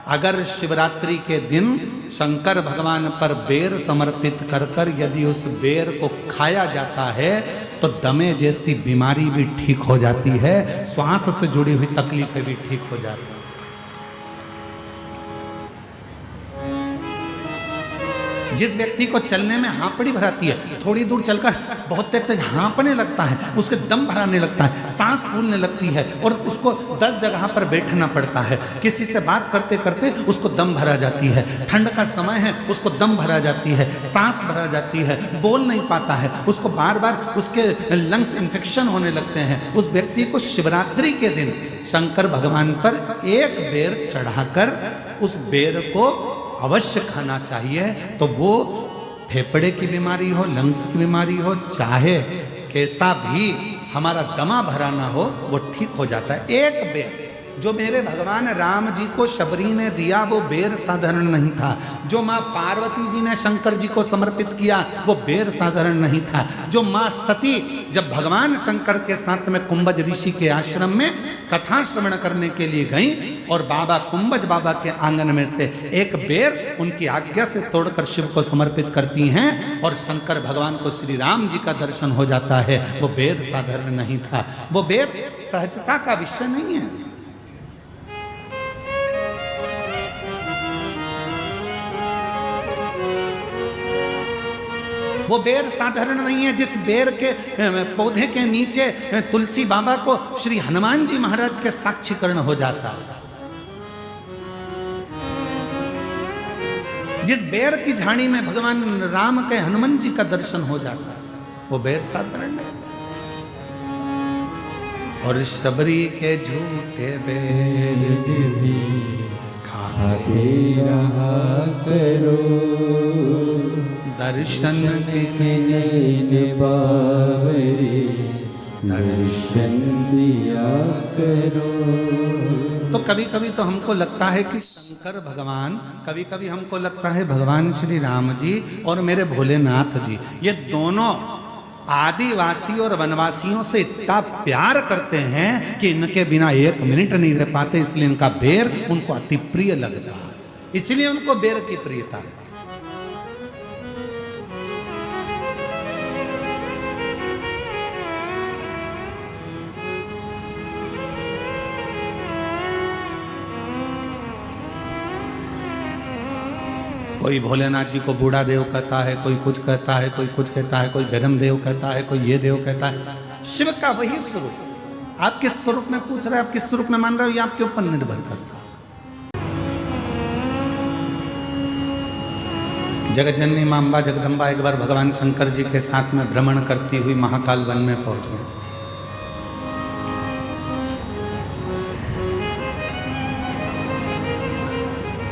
अगर शिवरात्रि के दिन शंकर भगवान पर बेर समर्पित कर कर यदि उस बेर को खाया जाता है तो दमे जैसी बीमारी भी ठीक हो जाती है, श्वास से जुड़ी हुई तकलीफें भी ठीक हो जाती है। जिस व्यक्ति को चलने में हाँपड़ी भराती है, थोड़ी दूर चलकर बहुत तेज हाँपने लगता है, उसके दम भराने लगता है, सांस फूलने लगती है और उसको 10 जगह पर बैठना पड़ता है। किसी से बात करते करते उसको दम भरा जाती है, ठंड का समय है उसको दम भरा जाती है, सांस भरा जाती है, बोल नहीं पाता है, उसको बार बार उसके लंग्स इन्फेक्शन होने लगते हैं। उस व्यक्ति को शिवरात्रि के दिन शंकर भगवान पर एक बेर चढ़ाकर उस बेर को अवश्य खाना चाहिए। तो वो फेफड़े की बीमारी हो, लंग्स की बीमारी हो, चाहे कैसा भी हमारा दमा भरा ना हो, वो ठीक हो जाता है। एक बेर जो मेरे भगवान राम जी को शबरी ने दिया वो बेर साधारण नहीं था, जो माँ पार्वती जी ने शंकर जी को समर्पित किया वो बेर साधारण नहीं था, जो माँ सती जब भगवान शंकर के साथ में कुंभज ऋषि के आश्रम में कथा श्रवण करने के लिए गई और बाबा कुंभज बाबा के आंगन में से एक बेर उनकी आज्ञा से तोड़कर शिव को समर्पित करती हैं और शंकर भगवान को श्री राम जी का दर्शन हो जाता है। वो बेर साधारण नहीं था, वो बेर सहजता का विषय नहीं है। वो बेर साधारण नहीं है जिस बेर के पौधे के नीचे तुलसी बाबा को श्री हनुमान जी महाराज के साक्षीकरण हो जाता है, जिस बेर की झाड़ी में भगवान राम के हनुमान जी का दर्शन हो जाता है, वो बेर साधारण नहीं। और शबरी के झूठे बेर भी खाते रहा करो, दर्शन के बावरी दर्शन दिया करो। तो कभी कभी तो हमको लगता है कि शंकर भगवान, कभी कभी हमको लगता है भगवान श्री राम जी और मेरे भोलेनाथ जी, ये दोनों आदिवासी और वनवासियों से इतना प्यार करते हैं कि इनके बिना एक मिनट नहीं रह पाते, इसलिए इनका बेर उनको अति प्रिय लगता है, इसलिए उनको बेर की प्रियता है। कोई भोलेनाथ जी को बूढ़ा देव कहता है, कोई कुछ कहता है, कोई कुछ कहता है, कोई गरम देव कहता है, कोई ये देव कहता है। शिव का वही स्वरूप, आप किस स्वरूप में पूछ रहे हैं, आप किस स्वरूप में मान रहे हो, ये आपके ऊपर निर्भर करता है। जगतजननी मांबा जगदम्बा एक बार भगवान शंकर जी के साथ में भ्रमण करती हुई महाकाल वन में पहुंच गई।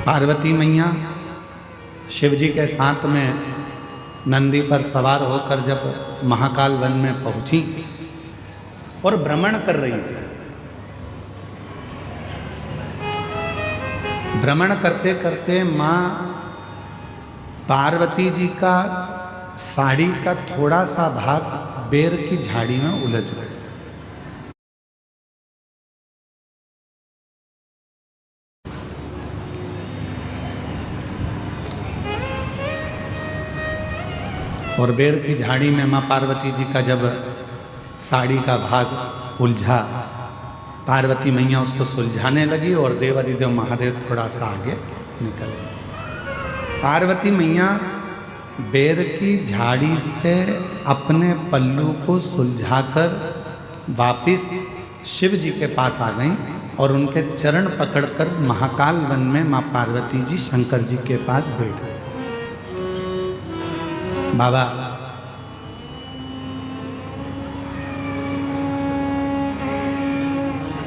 पार्वती मैया शिव जी के साथ में नंदी पर सवार होकर जब महाकाल वन में पहुंची और भ्रमण कर रही थी, भ्रमण करते करते मां पार्वती जी का साड़ी का थोड़ा सा भाग बेर की झाड़ी में उलझ गया। और बेर की झाड़ी में माँ पार्वती जी का जब साड़ी का भाग उलझा, पार्वती मैया उसको सुलझाने लगी और देवादिदेव महादेव थोड़ा सा आगे निकल गए। पार्वती मैया बेर की झाड़ी से अपने पल्लू को सुलझाकर वापिस शिव जी के पास आ गई और उनके चरण पकड़कर महाकाल वन में माँ पार्वती जी शंकर जी के पास बैठ गए। बाबा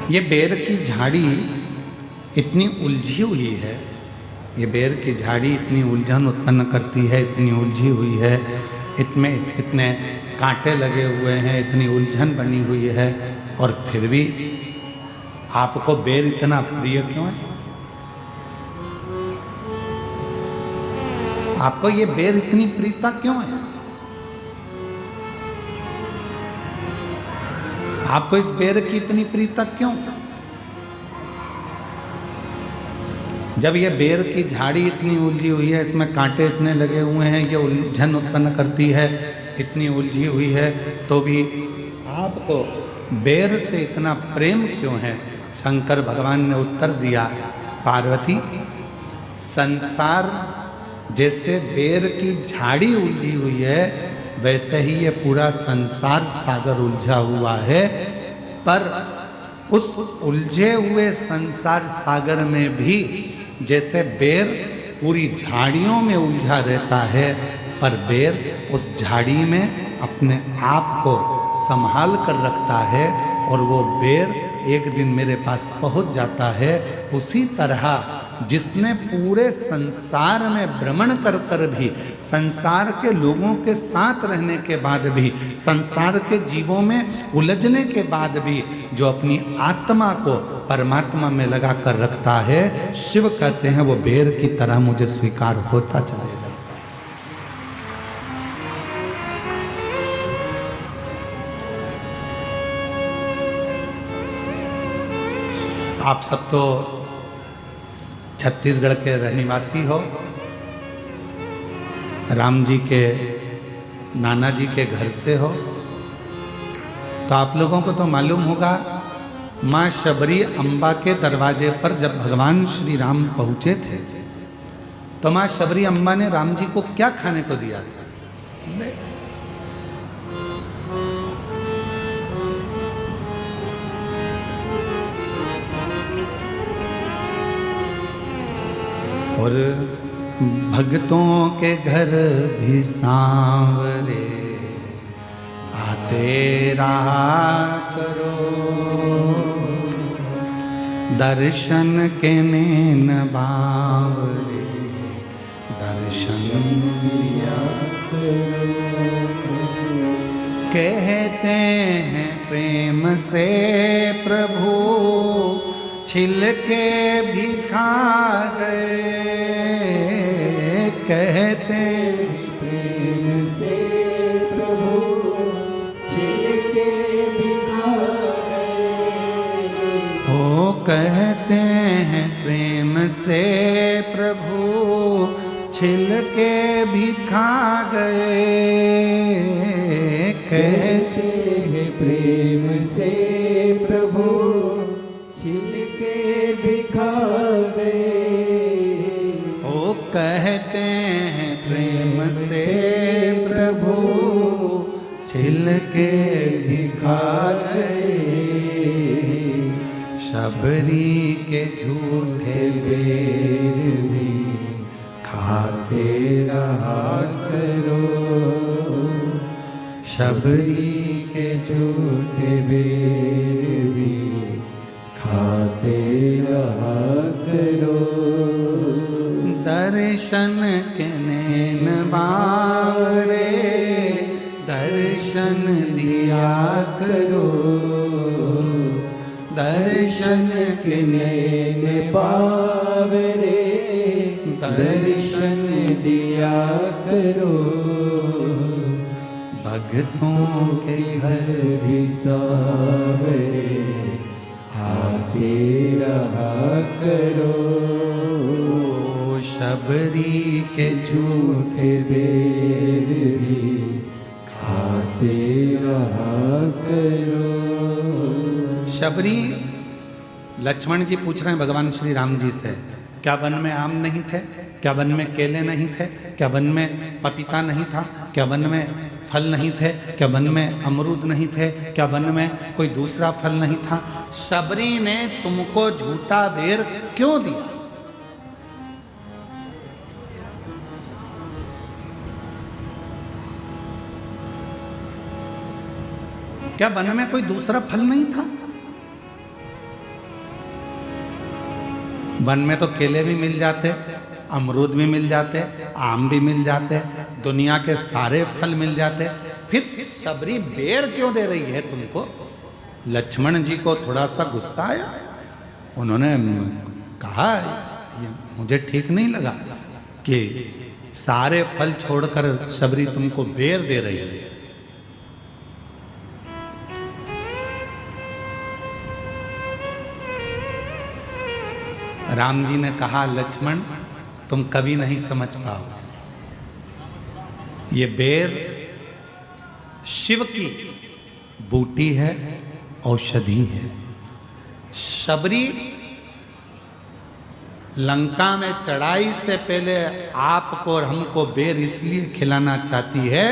ये बेर की झाड़ी इतनी उलझी हुई है, ये बेर की झाड़ी इतनी उलझन उत्पन्न करती है, इतनी उलझी हुई है, इसमें इतने कांटे लगे हुए हैं, इतनी उलझन बनी हुई है, और फिर भी आपको बेर इतना प्रिय क्यों है? आपको ये बेर इतनी प्रियता क्यों है? आपको इस बेर की इतनी प्रियता क्यों? जब ये बेर की झाड़ी इतनी उलझी हुई है, इसमें कांटे इतने लगे हुए हैं, ये उलझन उत्पन्न करती है, इतनी उलझी हुई है, तो भी आपको बेर से इतना प्रेम क्यों है? शंकर भगवान ने उत्तर दिया, पार्वती, संसार जैसे बेर की झाड़ी उलझी हुई है, वैसे ही ये पूरा संसार सागर उलझा हुआ है। पर उस उलझे हुए संसार सागर में भी जैसे बेर पूरी झाड़ियों में उलझा रहता है, पर बेर उस झाड़ी में अपने आप को संभाल कर रखता है और वो बेर एक दिन मेरे पास पहुंच जाता है। उसी तरह जिसने पूरे संसार में भ्रमण कर कर भी, संसार के लोगों के साथ रहने के बाद भी, संसार के जीवों में उलझने के बाद भी जो अपनी आत्मा को परमात्मा में लगा कर रखता है, शिव कहते हैं वो बेर की तरह मुझे स्वीकार होता चला जाता है। आप सब तो छत्तीसगढ़ के रहनिवासी हो, राम जी के नाना जी के घर से हो, तो आप लोगों को तो मालूम होगा माँ शबरी अम्बा के दरवाजे पर जब भगवान श्री राम पहुंचे थे, तो माँ शबरी अम्बा ने राम जी को क्या खाने को दिया था? और भक्तों के घर भी सांवरे आते रहा करो, दर्शन के नैन बावरे दर्शन दिया करो। कहते हैं प्रेम से प्रभु छिल के भी खा गए, कहते प्रेम से प्रभु छिल के भी खा गए। हो कहते हैं प्रेम से प्रभु छिल के भी खा गए, कहते हैं प्रेम से प्रभु छिल के भी खा गए। ओ कहते हैं प्रेम से प्रभु छिल के भी खा गए, शबरी के झूठे बेर भी खाते रहा करो, शबरी के झूठे बेर भी खाते रहा करो। दर्शन के नैन बावरे दर्शन दिया करो, दर्शन के नैन बावरे दर्शन दिया करो। भक्तों के घर भी सांवरे आते रहा करो, शबरी के झूठे बेर भी खाते रहा करो। शबरी, लक्ष्मण जी पूछ रहे हैं भगवान श्री राम जी से, क्या वन में आम नहीं थे? क्या वन में केले नहीं थे? क्या वन में पपीता नहीं था? क्या वन में फल नहीं थे? क्या वन में अमरूद नहीं थे? क्या वन में कोई दूसरा फल नहीं था? शबरी ने तुमको झूठा बेर क्यों दिया? क्या वन में कोई दूसरा फल नहीं था? वन में तो केले भी मिल जाते, अमरूद भी मिल जाते, आम भी मिल जाते, दुनिया के सारे फल मिल जाते, फिर शबरी बेर क्यों दे रही है तुमको? लक्ष्मण जी को थोड़ा सा गुस्सा आया, उन्होंने कहा ये मुझे ठीक नहीं लगा कि सारे फल छोड़कर शबरी तुमको बेर दे रही है। राम जी ने कहा, लक्ष्मण तुम कभी नहीं समझ पाओगे, ये बेर शिव की बूटी है, औषधि है। शबरी लंका में चढ़ाई से पहले आपको और हमको बेर इसलिए खिलाना चाहती है,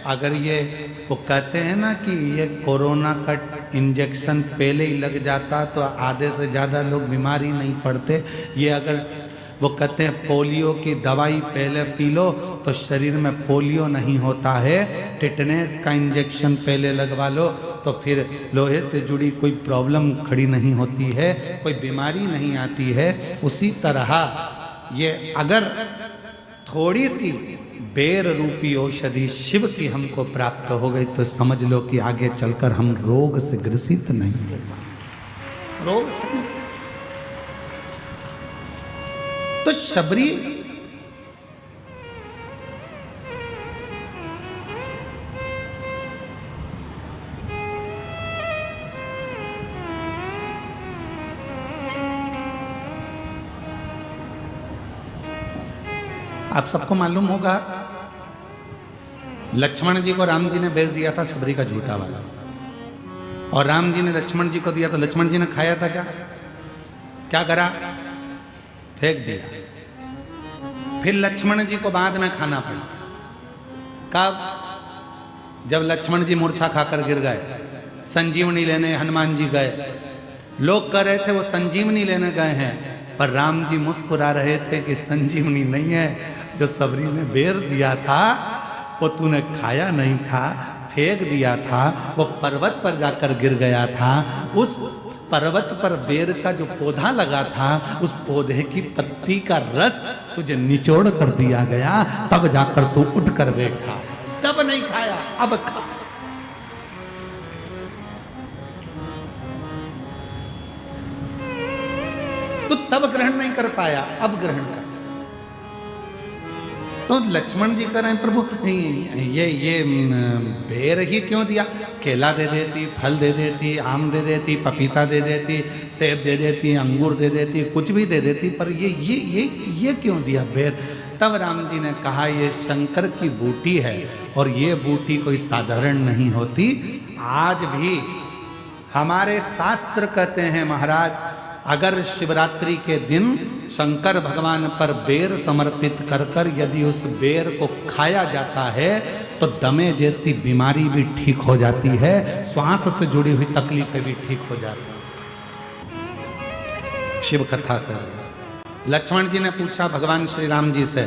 अगर ये वो कहते हैं ना कि ये कोरोना का इंजेक्शन पहले ही लग जाता तो आधे से ज़्यादा लोग बीमारी नहीं पड़ते। ये अगर वो कहते हैं पोलियो की दवाई पहले पी लो तो शरीर में पोलियो नहीं होता है, टिटनेस का इंजेक्शन पहले लगवा लो तो फिर लोहे से जुड़ी कोई प्रॉब्लम खड़ी नहीं होती है, कोई बीमारी नहीं आती है। उसी तरह ये अगर थोड़ी सी बेर रूपी औषधि शिव की हमको प्राप्त हो गई तो समझ लो कि आगे चलकर हम रोग से ग्रसित नहीं होता, रोग से नहीं। तो शबरी आप सबको मालूम होगा लक्ष्मण जी को राम जी ने बेर दिया था शबरी का झूठा वाला, और राम जी ने लक्ष्मण जी को दिया तो लक्ष्मण जी ने खाया था क्या करा? फेंक दिया। फिर लक्ष्मण जी को बाद में खाना पड़ा। कब? जब लक्ष्मण जी मूर्छा खाकर गिर गए, संजीवनी लेने हनुमान जी गए। लोग कह रहे थे वो संजीवनी लेने गए हैं, पर राम जी मुस्कुरा रहे थे कि संजीवनी नहीं है, जो शबरी ने बेर दिया था वो तूने खाया नहीं था, फेंक दिया था, वो पर्वत पर जाकर गिर गया था। उस पर्वत पर बेर का जो पौधा लगा था, उस पौधे की पत्ती का रस तुझे निचोड़ कर दिया गया, तब जाकर तू उठ कर बैठा, तब नहीं खाया, अब खा। तो तब ग्रहण नहीं कर पाया, अब ग्रहण कर। तो लक्ष्मण जी कह रहे हैं, प्रभु ये बेर ही क्यों दिया? केला दे देती, फल दे देती, आम दे देती, पपीता दे देती, सेब दे देती, अंगूर दे देती, कुछ भी दे देती, पर ये क्यों दिया बेर? तब राम जी ने कहा, ये शंकर की बूटी है और ये बूटी कोई साधारण नहीं होती। आज भी हमारे शास्त्र कहते हैं महाराज, अगर शिवरात्रि के दिन शंकर भगवान पर बेर समर्पित कर कर यदि उस बेर को खाया जाता है तो दमे जैसी बीमारी भी ठीक हो जाती है, श्वास से जुड़ी हुई तकलीफें भी ठीक हो जाती है। शिव कथा कर लक्ष्मण जी ने पूछा भगवान श्री राम जी से,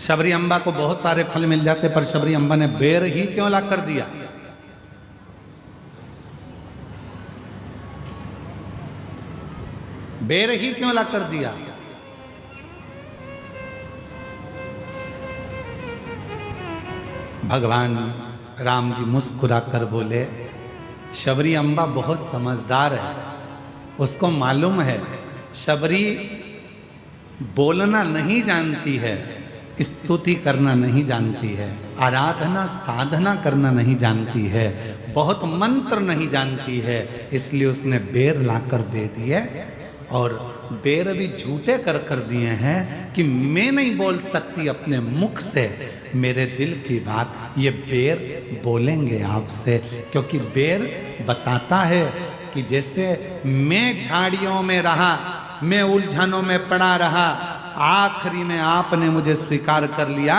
शबरी अम्बा को बहुत सारे फल मिल जाते पर शबरी अम्बा ने बेर ही क्यों ला कर दिया? बेर ही क्यों ला कर दिया? भगवान राम जी मुस्कुरा कर बोले, शबरी अम्बा बहुत समझदार है, उसको मालूम है शबरी बोलना नहीं जानती है, स्तुति करना नहीं जानती है, आराधना साधना करना नहीं जानती है, बहुत मंत्र नहीं जानती है, इसलिए उसने बेर लाकर दे दिए। और बेर भी झूठे कर दिए हैं कि मैं नहीं बोल सकती अपने मुख से मेरे दिल की बात, ये बेर बोलेंगे आपसे, क्योंकि बेर बताता है कि जैसे मैं झाड़ियों में रहा, मैं उलझनों में पड़ा रहा, आखिरी में आपने मुझे स्वीकार कर लिया।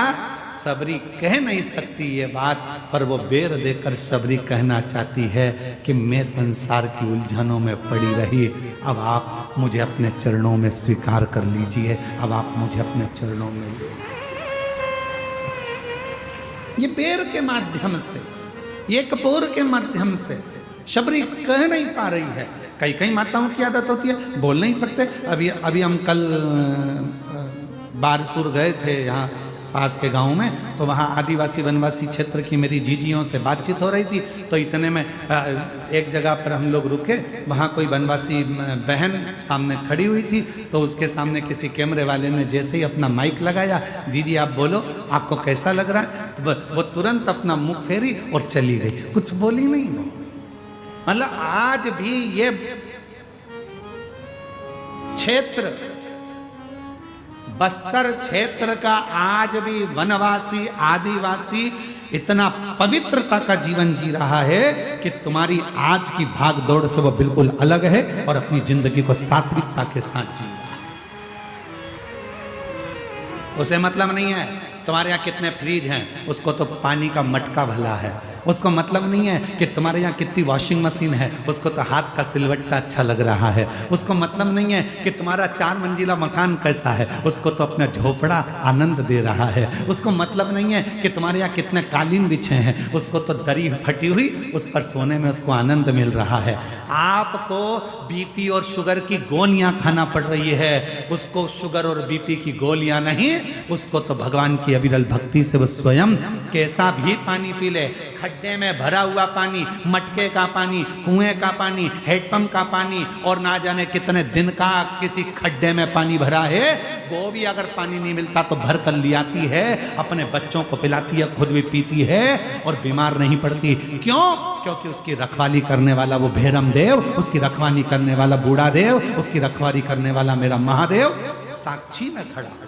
शबरी कह नहीं सकती ये बात, पर वो बेर देकर शबरी कहना चाहती है कि मैं संसार की उलझनों में पड़ी रही, अब आप मुझे अपने चरणों में स्वीकार कर लीजिए, अब आप मुझे अपने चरणों में ले लीजिए। ये बेर के माध्यम से, ये कपूर के माध्यम से शबरी कह नहीं पा रही है। कई माताओं की आदत होती है बोल नहीं सकते। अभी हम कल बारसूर गए थे यहाँ पास के गांव में, तो वहाँ आदिवासी वनवासी क्षेत्र की मेरी जीजियों से बातचीत हो रही थी। तो इतने में एक जगह पर हम लोग रुके, वहाँ कोई वनवासी बहन सामने खड़ी हुई थी, तो उसके सामने किसी कैमरे वाले ने जैसे ही अपना माइक लगाया, जीजी आप बोलो, आपको कैसा लग रहा है? तो वो तुरंत अपना मुंह फेरी और चली गई, कुछ बोली नहीं वो। मतलब आज भी ये क्षेत्र, बस्तर क्षेत्र का आज भी वनवासी आदिवासी इतना पवित्रता का जीवन जी रहा है कि तुम्हारी आज की भाग दौड़ से वो बिल्कुल अलग है और अपनी जिंदगी को सात्विकता के साथ जी रहा है। उसे मतलब नहीं है तुम्हारे यहाँ कितने फ्रिज हैं, उसको तो पानी का मटका भला है। उसको मतलब नहीं है कि तुम्हारे यहाँ कितनी वॉशिंग मशीन है, उसको तो हाथ का सिलवट्टा अच्छा लग रहा है। उसको मतलब नहीं है कि तुम्हारा 4 मंजिला मकान कैसा है, उसको तो अपना झोपड़ा आनंद दे रहा है। उसको मतलब नहीं है कि तुम्हारे यहाँ कितने कालीन बिछे हैं, उसको तो दरी फटी हुई उस पर सोने में उसको आनंद मिल रहा है। आपको बीपी और शुगर की गोलियां खाना पड़ रही है, उसको शुगर और बीपी की गोलियां नहीं, उसको तो भगवान की अविरल भक्ति से वो स्वयं कैसा भी पानी पी ले, खड्डे में भरा हुआ पानी, मटके का पानी, कुएं का पानी, हेडपंप का पानी और ना जाने कितने दिन का किसी खड्डे में पानी भरा है, वो भी अगर पानी नहीं मिलता तो भर कर ले आती है, अपने बच्चों को पिलाती है, खुद भी पीती है और बीमार नहीं पड़ती। क्यों? क्योंकि उसकी रखवाली करने वाला वो भैरम देव, उसकी रखवाली करने वाला बूढ़ा देव, उसकी रखवाली करने वाला मेरा महादेव साक्षी में खड़ा है।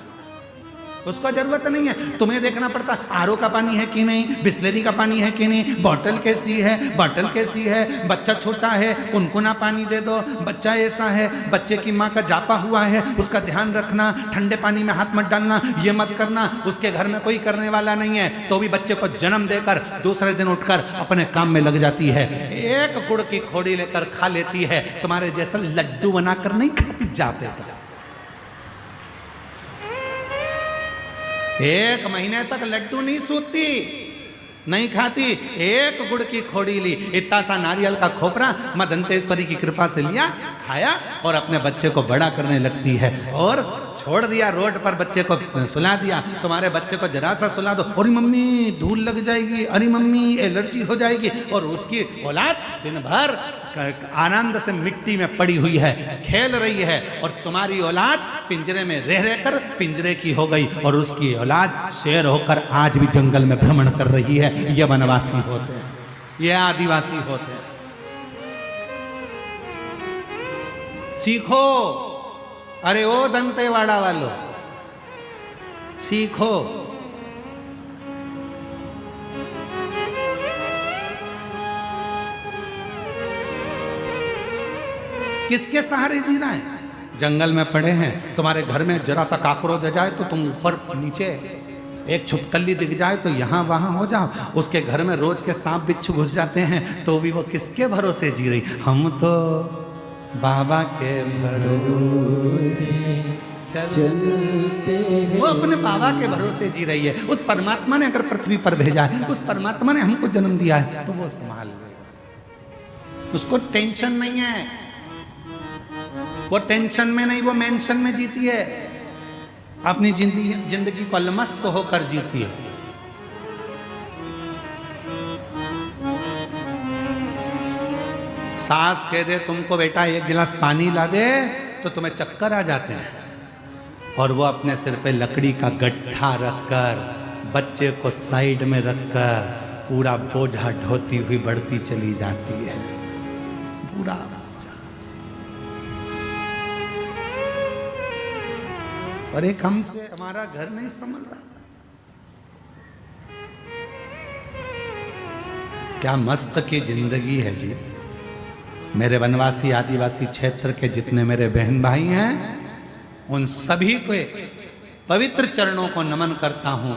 उसको जरूरत नहीं है तुम्हें देखना पड़ता आरओ का पानी है कि नहीं, बिस्लेरी का पानी है कि नहीं, बॉटल कैसी है, बॉटल कैसी है, बच्चा छोटा है कुनकुना पानी दे दो, बच्चा ऐसा है, बच्चे की माँ का जापा हुआ है, उसका ध्यान रखना, ठंडे पानी में हाथ मत डालना, ये मत करना। उसके घर में कोई करने वाला नहीं है तो भी बच्चे को जन्म देकर दूसरे दिन उठकर अपने काम में लग जाती है, एक गुड़ की खोड़ी लेकर खा लेती है। तुम्हारे जैसा लड्डू बनाकर नहीं खाती जापे का। 1 महीने तक लड्डू नहीं सूती, नहीं खाती, एक गुड़ की खोड़ी ली, इतना सा नारियल का खोपरा मां दंतेश्वरी की कृपा से लिया, खाया और अपने बच्चे को बड़ा करने लगती है और छोड़ दिया रोड पर, बच्चे को सुला दिया। तुम्हारे बच्चे को जरा सा सुला दो, अरे मम्मी धूल लग जाएगी, अरे मम्मी एलर्जी हो जाएगी, और उसकी औलाद दिन भर आनंद से मिट्टी में पड़ी हुई है, खेल रही है, और तुम्हारी औलाद पिंजरे में रह रहकर पिंजरे की हो गई और उसकी औलाद शेर होकर आज भी जंगल में भ्रमण कर रही है। ये वनवासी होते हैं, ये आदिवासी होते हैं। सीखो, अरे ओ दंतेवाड़ा वालों सीखो। किसके सहारे जीना है? जंगल में पड़े हैं, तुम्हारे घर में जरा सा काकरोच आ जाए तो तुम ऊपर नीचे, एक छुपकली दिख जाए तो यहाँ वहाँ हो जाओ, उसके घर में रोज के सांप बिच्छू घुस जाते हैं तो भी वो किसके भरोसे जी रही? हम तो बाबा के भरोसे चलते हैं। वो अपने बाबा के भरोसे जी रही है। उस परमात्मा ने अगर पृथ्वी पर भेजा है, उस परमात्मा ने हमको जन्म दिया है तो वो संभाल लेगा, उसको टेंशन नहीं है। वो टेंशन में नहीं, वो मेंशन में जीती है, अपनी जिंदगी को अलमस्त होकर जीती है। सास कह दे तुमको बेटा 1 गिलास पानी ला दे तो तुम्हें चक्कर आ जाते हैं, और वो अपने सिर पे लकड़ी का गड्ढा रखकर, बच्चे को साइड में रखकर पूरा बोझा ढोती हुई बढ़ती चली जाती है, पूरा। और एक हमसे हमारा घर नहीं संभल रहा। क्या मस्त की जिंदगी है जी। मेरे वनवासी आदिवासी क्षेत्र के जितने मेरे बहन भाई हैं, उन सभी को पवित्र चरणों को नमन करता हूं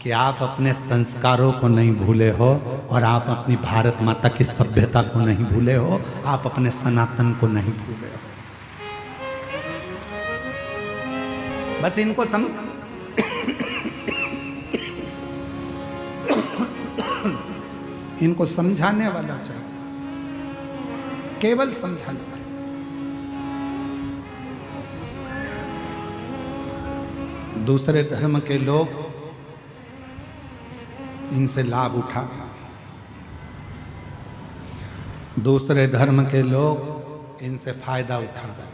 कि आप अपने संस्कारों को नहीं भूले हो और आप अपनी भारत माता की सभ्यता को नहीं भूले हो, आप अपने सनातन को नहीं भूले हो। बस इनको इनको समझाने वाला चाहिए, केवल समझाने वाला। दूसरे धर्म के लोग इनसे लाभ उठा रहे, दूसरे धर्म के लोग इनसे फायदा उठा रहे।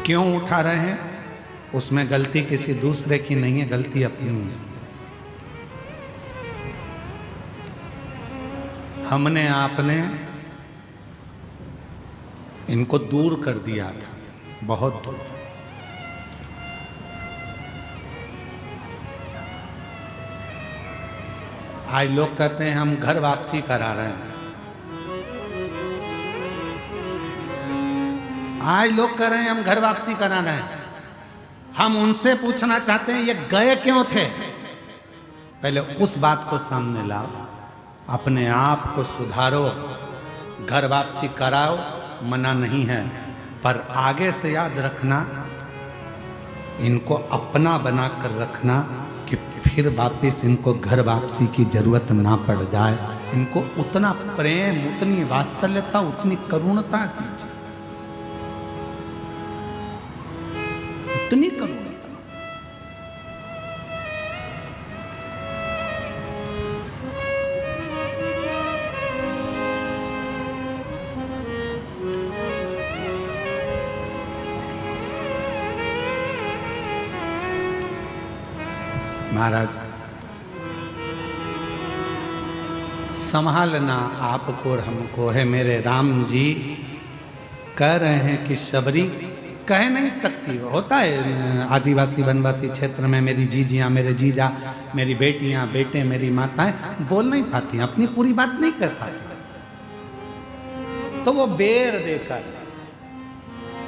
क्यों उठा रहे हैं? उसमें गलती किसी दूसरे की नहीं है, गलती अपनी है। हमने आपने इनको दूर कर दिया था, बहुत दूर। आज लोग कहते हैं हम घर वापसी करा रहे हैं। आज लोग कह रहे हैं हम घर वापसी करा रहे हैं। हम उनसे पूछना चाहते हैं ये गए क्यों थे? पहले उस बात को सामने लाओ, अपने आप को सुधारो, घर वापसी कराओ, मना नहीं है, पर आगे से याद रखना, इनको अपना बना कर रखना कि फिर वापस इनको घर वापसी की जरूरत ना पड़ जाए। इनको उतना प्रेम, उतनी वात्सल्यता, उतनी करुणता दीजिए, उतनी करुणता। महाराज, संभालना आपको और हमको है। मेरे राम जी कह रहे हैं कि शबरी कह नहीं सकती। होता है आदिवासी वनवासी क्षेत्र में, मेरी जीजियाँ, मेरे जीजा, मेरी बेटियाँ, बेटे, मेरी माताएं बोल नहीं पाती, अपनी पूरी बात नहीं कर पाती, तो वो बेर देकर,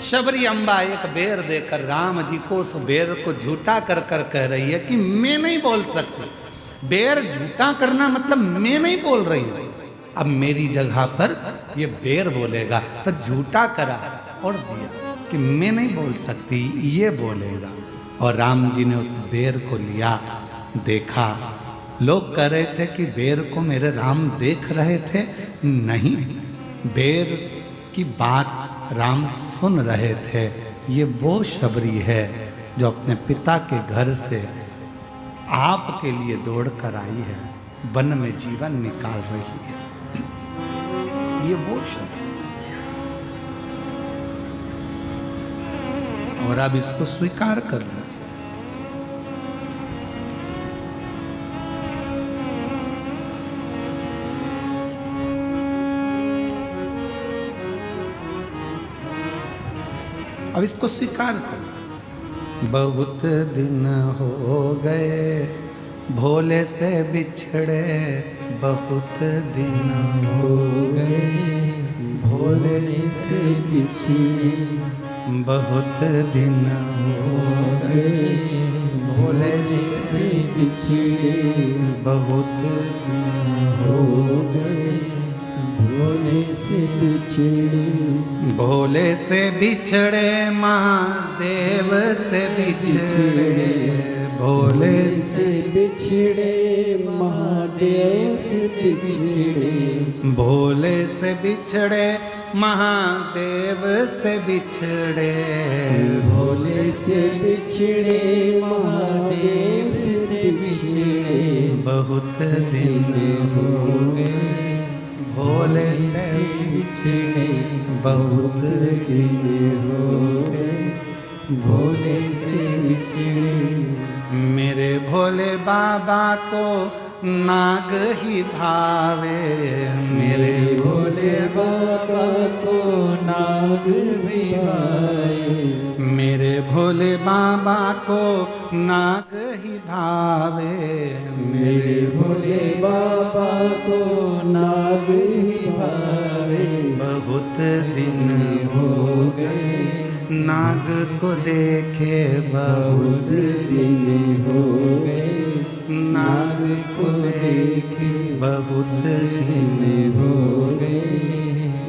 शबरी अम्बा एक बेर देकर राम जी को उस बेर को झूठा कर कर कह रही है कि मैं नहीं बोल सकती। बेर झूठा करना मतलब मैं नहीं बोल रही हूं, अब मेरी जगह पर ये बेर बोलेगा, तो झूठा करा और दिया कि मैं नहीं बोल सकती, ये बोलेगा। और राम जी ने उस बेर को लिया, देखा। लोग कह रहे थे कि बेर को मेरे राम देख रहे थे, नहीं, बेर की बात राम सुन रहे थे। ये वो शबरी है जो अपने पिता के घर से आपके लिए दौड़ कर आई है, वन में जीवन निकाल रही है। ये वो शबरी, और अब इसको स्वीकार कर लीजिए। अब इसको स्वीकार करो। बहुत दिन हो गए भोले से बिछड़े, बहुत दिन हो गए भोले से बिछड़े, बहुत दिन हो गए भोले से बिछड़े, बहुत दिन हो गए भोले से बिछड़े। भोले से बिछड़े महादेव से बिछड़े, भोले से बिछड़े महादेव से बिछड़े, भोले से बिछड़े महादेव से बिछड़े, भोले से बिछड़े महादेव से बिछड़े। बहुत दिन हो गए भोले से बिछड़े, बहुत दिन हो गए भोले से बिछड़े। मेरे भोले बाबा को नाग ही भावे, मेरे भोले बाबा को नाग भी भाए, मेरे भोले बाबा को नाग ही भावे, मेरे भोले बाबा को नाग ही भावे। बहुत दिन हो गए नाग को देखे, बहुत दिन हो गए नाग को देखे, बहुत दिन दिन हो गए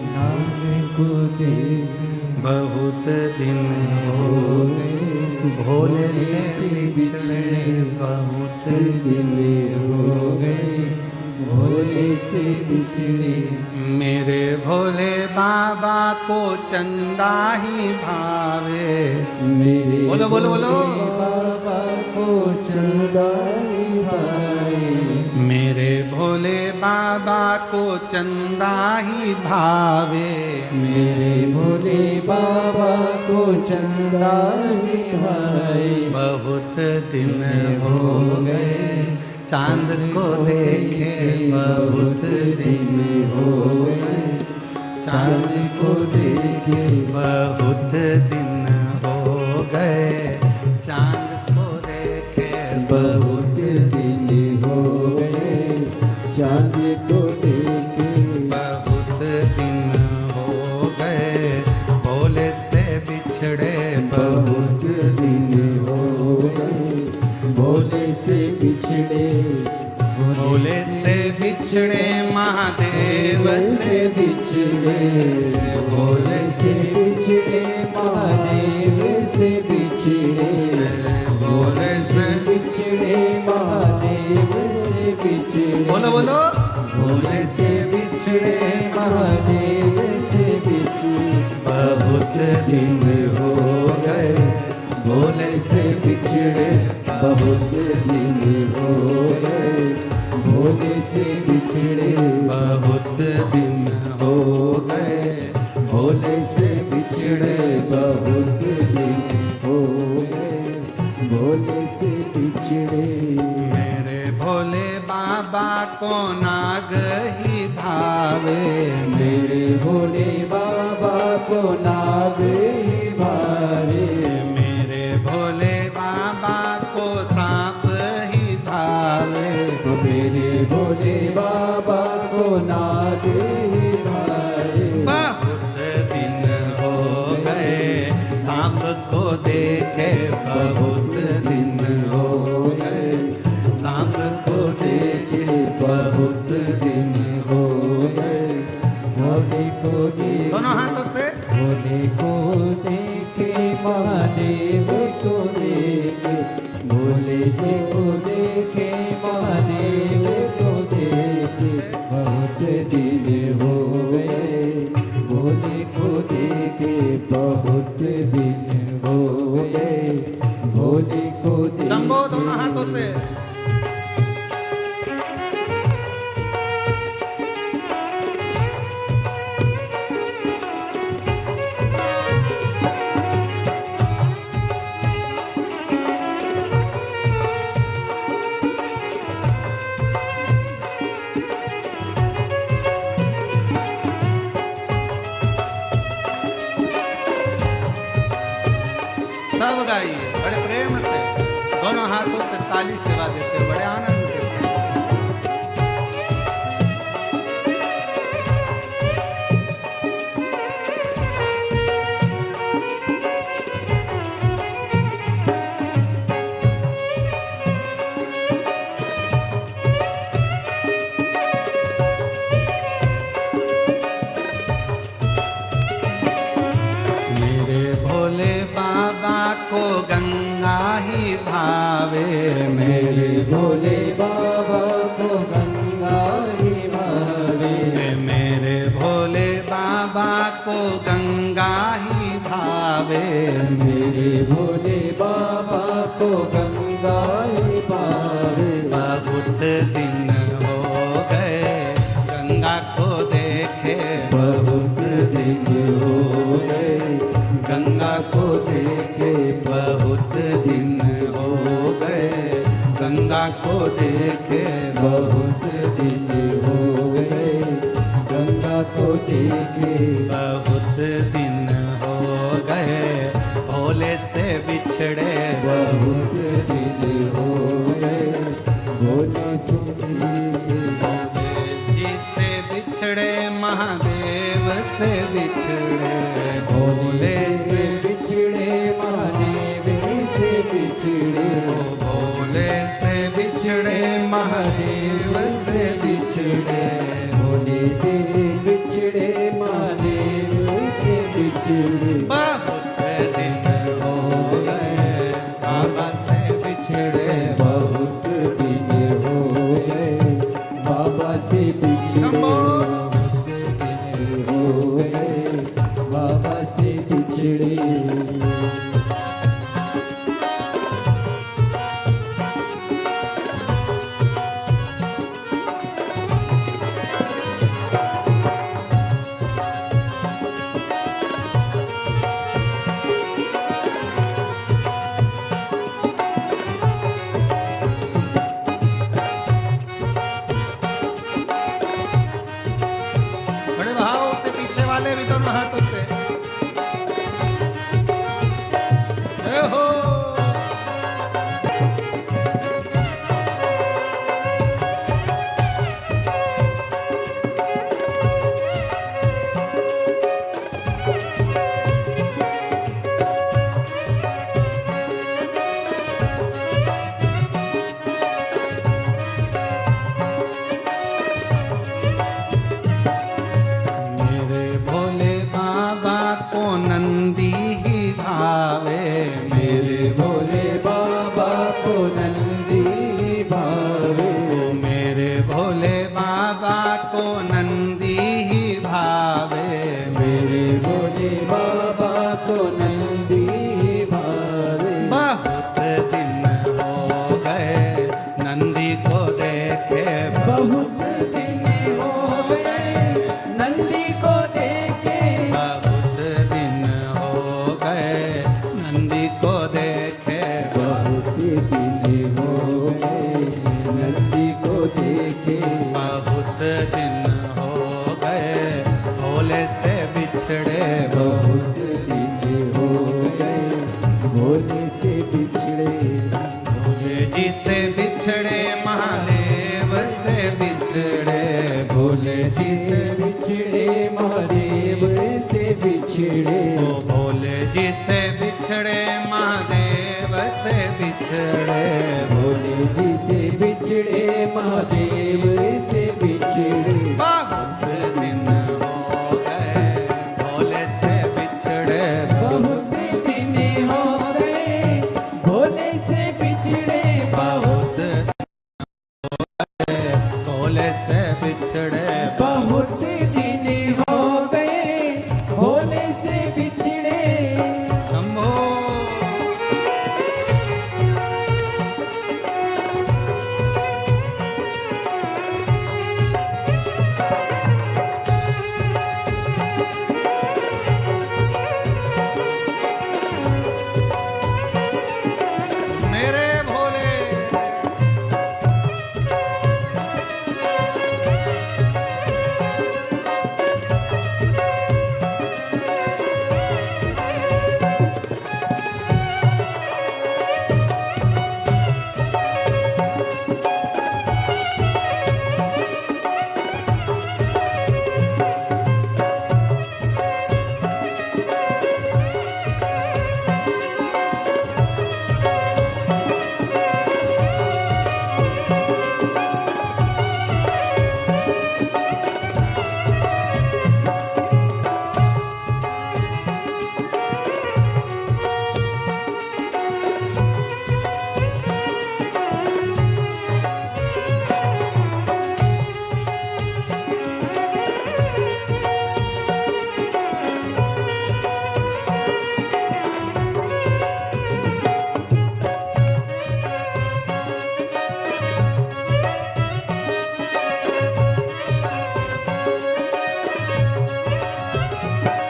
नाग को देखे, बहुत दिन हो हो गए भोले से बिछड़े, बहुत दिन हो गए भोले से बिछड़े। मेरे भोले बाबा को चंदा ही भावे, मेरे बोलो बोलो बोलो, बाबा को चंदा ही भाए, मेरे भोले बाबा को चंदा ही भावे, मेरे भोले बाबा को चंदा ही भाए। बहुत दिन हो हो गए चांद को देखे बहुत दिन हो गए, चांद को देखे बहुत दिन हो गए, चांद को देखे बहुत दिन हो गए, चांद को देखे बहुत दिन हो गए, भोले से बिछड़े बहुत दिन हो गए, भोले से बिछड़े, भोले से बिछड़े महादेव से बिछड़े, भोले से बिछड़े महादेव से बिछड़े, भोले से बिछड़े महादेव से बिछड़े, बोलो बोलो भोले से बिछड़े महादेव से बिछड़े, बहुत दिन हो गए, भोले से बिछड़े बहुत दिन हो गए, भोले से बिछड़े बहुत दिन हो गए, भोले से बिछड़े बहुत दिन हो गए, भोले से बिछड़े। मेरे भोले बाबा को नाग ही भावे, मेरे भोले बाबा को नाग ही भावे, मेरे भोले बाबा को सांप ही भावे, मेरे भोले बाबा को नाग ही भावे। बहुत दिन हो गए सांप को देखे, बहुत दिन हो गए सांप को देखे, बहुत दिन हो गए, भोले को देखे, दोनों हाथों से भोले को देखे, महादेव को देखे, भोले जी को देखे, महादेव को देखे, बहुत दिन हो गए, भोले को देखे, बहुत दिन हो गए, भोले को देखे। शंभो दोनों हाथों से सब गाइए बड़े प्रेम से, दोनों हाथों से ताली सेवा देते हो, बड़े आनंद के साथ। मेरे भोले बाबा को गंगा ही भावे, मेरे भोले बाबा को गंगा ही भावे, मेरे भोले बाबा को गंगा ही भावे, मेरे भोले बाबा को गंगा ही भावे। बहुत दिन हो गए गंगा को देखे, बहुत दिन हो गए, गंगा को देखे, बहुत दिन हो गए गंगा को देखे, बहुत दिन हो गए, गंगा को देखे, बहुत दिन हो गए भोले से बिछड़े, बहुत दिन हो गए, भोले से जी से बिछड़े महादेव से बिछड़े, भोले से बिछड़े महादेव से बिछड़े, भोले से बिछड़े महादेव से बिछड़े, भोले से बिछड़े महादेव से बिछड़े। बहुत दिन हो गए बाबा से बिछड़े, बहुत दिन हो गए, बाबा से बिछड़े, शंभो। बहुत दिन हो गए, बाबा से हाथों से। जय हो। मेरे भोले बाबा को नंदी ही भावे, मेरे भोले बाबा को नंदी भावे, मेरे भोले बाबा को नंदी ही भावे, मेरे भोले बाबा को नंदी भावे। बहुत दिन हो गए नंदी को देखे, बहुत दिन हो गए नंदी को देखे, बहुत दिन हो गए नंदी को देखे, बहुत दिन हो गए नंदी को देखे, बहुत दिन हो गए भोले से बिछड़े, बहुत दिन हो गए भोले से बिछड़े, भोले जी से बिछड़े महादेव से बिछड़े, भोले जी से बिछड़े महादेव से बिछड़े, ओ भोले जी से बिछड़े महादेव से बिछड़े, भोले जी से बिछड़े महादेव से बिछड़े, बहुत दिन हो गए भोले से बिछड़े, बहुत दिन हो गए भोले से बिछड़े, बहुत भोले से बिछड़े, बहुत दिन हो गए भोले से बिछड़े। शंभो। मेरे भोले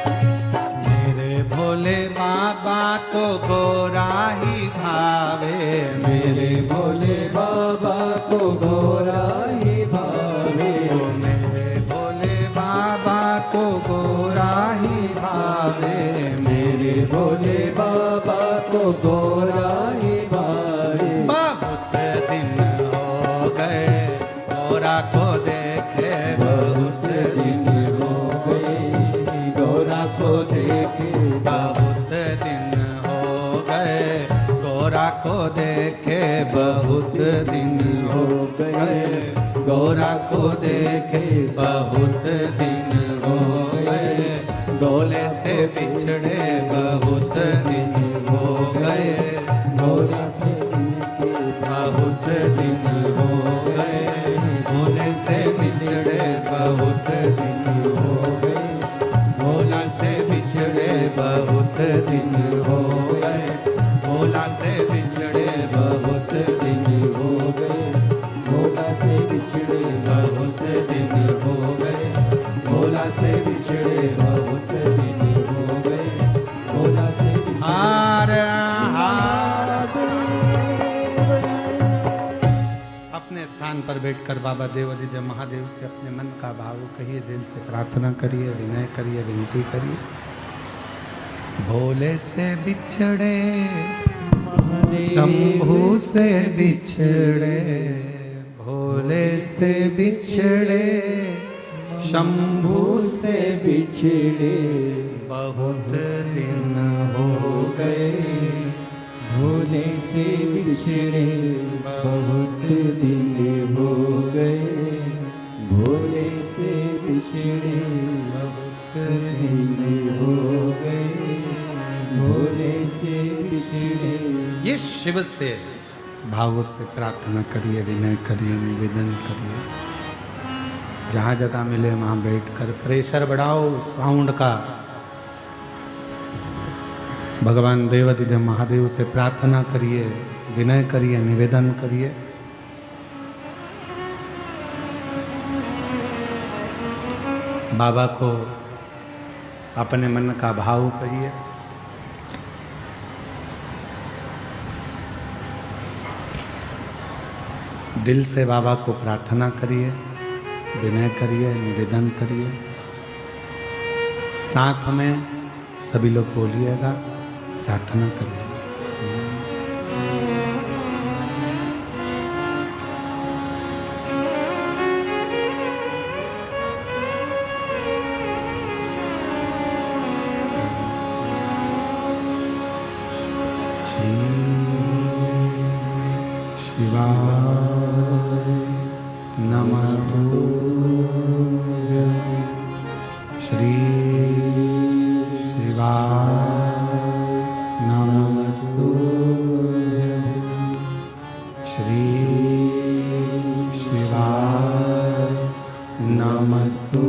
मेरे भोले बाबा को गोरा ही भावे, मेरे भोले बाबा को गोरा ही भावे, ओ मेरे भोले बाबा को गोरा ही भावे, मेरे भोले बाबा को गोरा ही भावे। बहुत दिन हो गए गोरा को देखे, बहुत दिन हो गए गौरा को देखे, बहुत दिन हो गए गोरा को देखे, बहुत दिन हो गए गोरा को देखे, बहुत दिन हो गए गोले से बिछड़े, बहुत दिन हो गए गौरा से मिलके, बहुत दिन हो गए गोले से बिछड़े, बहुत दिन हो गए भोला से बिछड़े, बहुत दिन हो गए भोला से बिछड़े, बहुत दिन हो गए भोला से बिछड़े, बहुत दिन हो गए भोला से बिछड़े, बहुत दिन हो गए भोला से बिछड़े। मिलकर बाबा देवादिदेव महादेव से अपने मन का भाव कहिए, दिल से प्रार्थना करिए, विनय करिए, विनती करिए। भोले से बिछड़े शंभू से बिछड़े, भोले से बिछड़े शंभू से बिछड़े बहुत दिन हो गए। भोले से बिछड़े बहुत दिन हो गए। भोले से बिछड़े बहुत दिन हो गए। भोले से बिछड़े। ये शिव से भाव से प्रार्थना करिए, विनय करिए, निवेदन करिए। जहाँ जगह मिले वहाँ बैठकर प्रेशर बढ़ाओ साउंड का। भगवान देवादिदेव महादेव से प्रार्थना करिए, विनय करिए, निवेदन करिए। बाबा को अपने मन का भाव कहिए। दिल से बाबा को प्रार्थना करिए, विनय करिए, निवेदन करिए। साथ में सभी लोग बोलिएगा, प्रार्थना करिए। शिवाय नमस्तुभ्यं। श्री शिवाय नमस्तुभ्यं। श्री शिवाय नमस्तुभ्यं।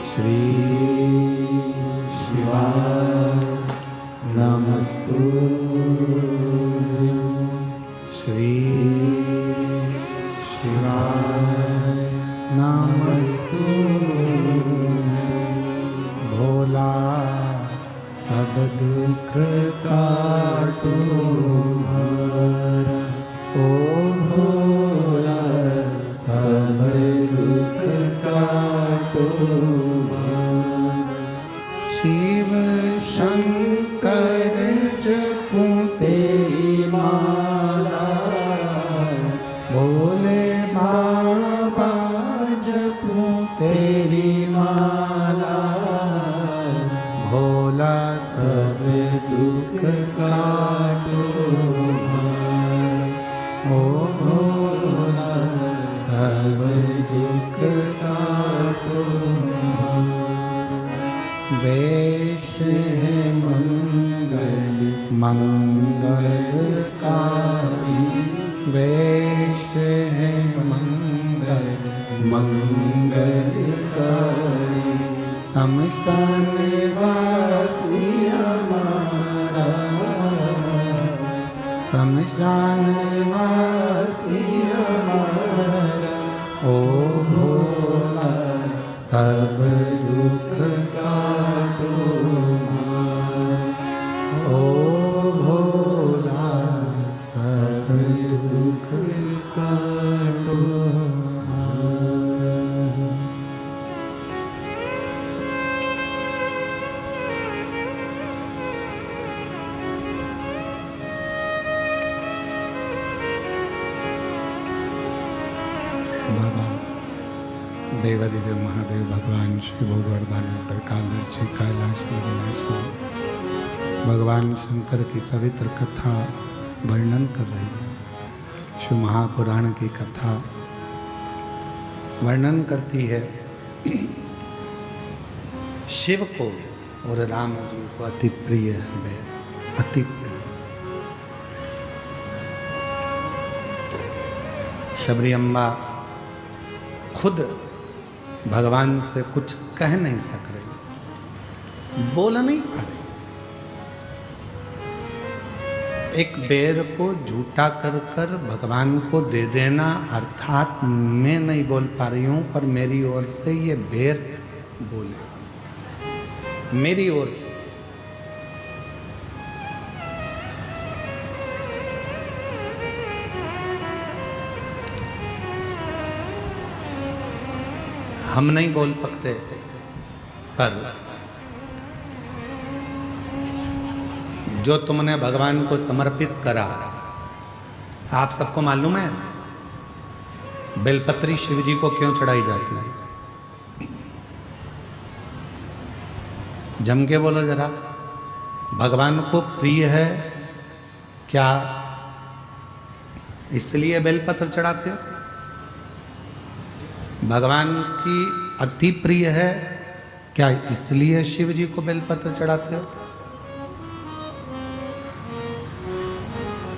श्री शिवाय नमस्तुभ्यं। श्री शिवाय नमस्तुभ्यं। भोला सब दुख काटो हमारा, ओ भोला सब दुख काटो हमारा। शिव शंकर जपूं तेरी माला, भोले बाबा जपूं तेरी माला। भोला सब दुख काटो हमारा, ओ भोला सब दुख काटो हमारा। वेश है मंगल मंगलकारी, वेश है मंगल मंगलकारी। शमशान वासी हमारा, शमशान वासी हमारा। ओ भोला सब दुख काटो हमारा, ओ भोला सब दुख काटो हमारा। बाबा देवादिदेव महादेव भगवान शिव गोवर्धन त्रिकालदर्शी कैलाशी विनाशी भगवान शंकर की पवित्र कथा वर्णन कर रही है। शिव महापुराण की कथा वर्णन करती है शिव को और राम जी को अति प्रिय है बैर, अति प्रिय। शबरी अम्बा खुद भगवान से कुछ कह नहीं सक रही, बोल नहीं पा रही। एक बेर को झूठा कर कर भगवान को दे देना, अर्थात मैं नहीं बोल पा रही हूं पर मेरी ओर से ये बेर बोले, मेरी ओर से। हम नहीं बोल सकते, पर जो तुमने भगवान को समर्पित करा, आप सबको मालूम है बेलपत्री शिव जी को क्यों चढ़ाई जाती है? जम के बोलो जरा, भगवान को प्रिय है क्या इसलिए बेलपत्र चढ़ाते हो? भगवान की अति प्रिय है क्या इसलिए शिव जी को बेलपत्र चढ़ाते हो?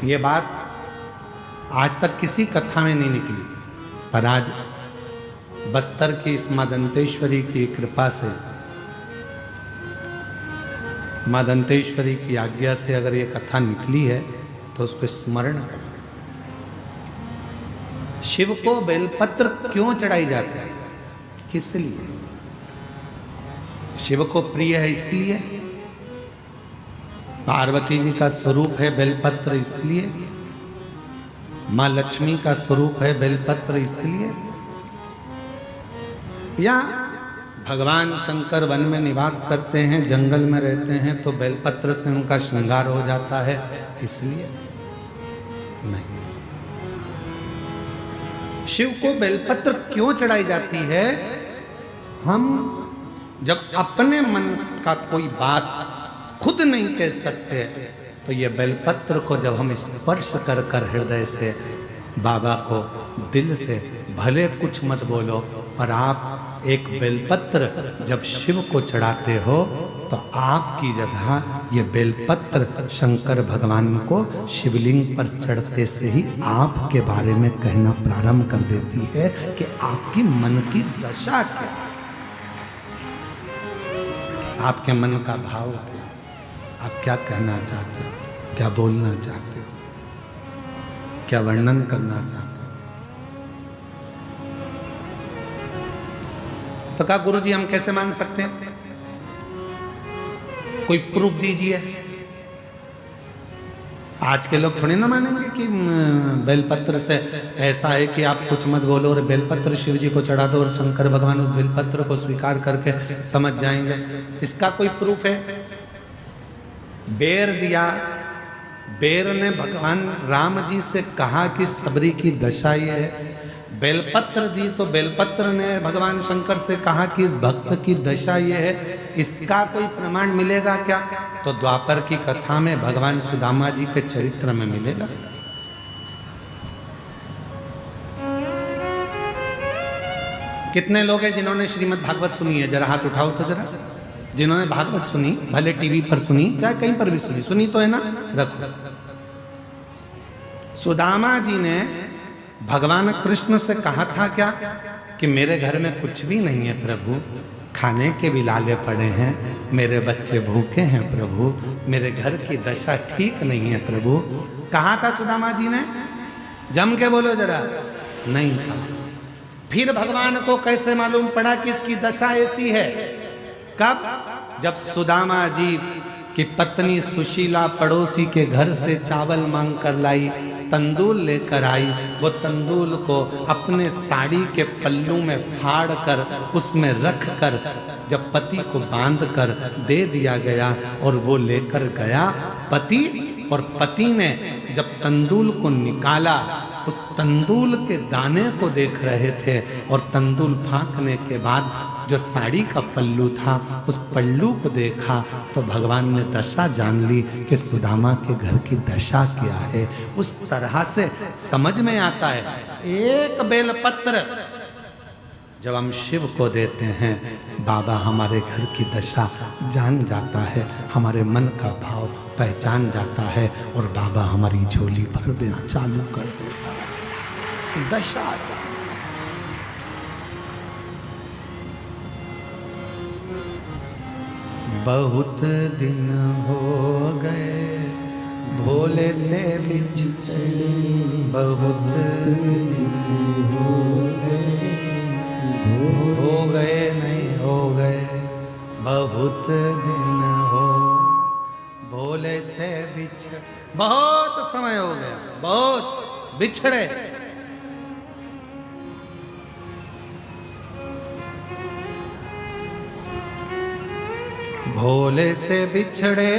ये बात आज तक किसी कथा में नहीं निकली, पर आज बस्तर की इस मां दंतेश्वरी की कृपा से, मां दंतेश्वरी की आज्ञा से अगर ये कथा निकली है तो उसको स्मरण करें। शिव को बेलपत्र क्यों चढ़ाई जाती है? किस लिए? शिव को प्रिय है इसलिए, पार्वती जी का स्वरूप है बेलपत्र इसलिए, मां लक्ष्मी का स्वरूप है बेलपत्र इसलिए, या भगवान शंकर वन में निवास करते हैं, जंगल में रहते हैं तो बेलपत्र से उनका श्रृंगार हो जाता है इसलिए? नहीं। शिव को बेलपत्र क्यों चढ़ाई जाती है? हम जब अपने मन का कोई बात खुद नहीं कह सकते तो ये बेलपत्र को जब हम स्पर्श कर कर हृदय से बाबा को दिल से, भले कुछ मत बोलो, पर आप एक बेलपत्र जब शिव को चढ़ाते हो तो आपकी जगह ये बेलपत्र शंकर भगवान को शिवलिंग पर चढ़ते से ही आपके बारे में कहना प्रारंभ कर देती है कि आपकी मन की दशा क्या, आपके मन का भाव क्या, आप क्या कहना चाहते हो, क्या बोलना चाहते हो, क्या वर्णन करना चाहते हो। तो कहा गुरु जी हम कैसे मान सकते हैं? कोई प्रूफ दीजिए। आज के लोग थोड़ी ना मानेंगे कि बेलपत्र से ऐसा है कि आप कुछ मत बोलो और बेलपत्र शिव जी को चढ़ा दो और शंकर भगवान उस बेलपत्र को स्वीकार करके समझ जाएंगे। इसका कोई प्रूफ है? बेर दिया, बेर ने भगवान राम जी से कहा कि सबरी की दशा ये है। बेलपत्र दी तो बेलपत्र ने भगवान शंकर से कहा कि इस भक्त की दशा ये है। इसका कोई प्रमाण मिलेगा क्या? तो द्वापर की कथा में भगवान सुदामा जी के चरित्र में मिलेगा। कितने लोग हैं जिन्होंने श्रीमद् भागवत सुनी है? जरा हाथ उठाओ तो जरा। जिन्होंने भागवत सुनी, भले टीवी पर सुनी चाहे कहीं पर भी सुनी, सुनी तो है ना? रखो। सुदामा जी ने भगवान कृष्ण से कहा था क्या कि मेरे घर में कुछ भी नहीं है प्रभु, खाने के भी लाले पड़े हैं, मेरे बच्चे भूखे हैं प्रभु, मेरे घर की दशा ठीक नहीं है प्रभु। कहा था सुदामा जी ने? जम के बोलो जरा। नहीं था। फिर भगवान को कैसे मालूम पड़ा कि इसकी दशा ऐसी है? कब? जब सुदामा जी की पत्नी सुशीला पड़ोसी के घर से चावल मांग कर लाई, तंदूल लेकर आई। वो तंदूल को अपने साड़ी के पल्लू में फाड़ कर उसमें रख कर जब पति को बांध कर दे दिया गया और वो लेकर गया पति, और पति ने जब तंदूल को निकाला उस तंदूल के दाने को देख रहे थे और तंदूल फांकने के बाद जो साड़ी का पल्लू था उस पल्लू को देखा तो भगवान ने दशा जान ली कि सुदामा के घर की दशा क्या है। उस तरह से समझ में आता है। एक बेलपत्र जब हम शिव को देते हैं, बाबा हमारे घर की दशा जान जाता है, हमारे मन का भाव पहचान जाता है और बाबा हमारी झोली भर देना चालू कर देता है। दशा बहुत दिन हो गए भोले से बिछड़े, बहुत दिन हो गए नहीं हो गए, बहुत दिन हो भोले से बिछड़े। बहुत समय हो गया, बहुत बिछड़े। भोले से बिछड़े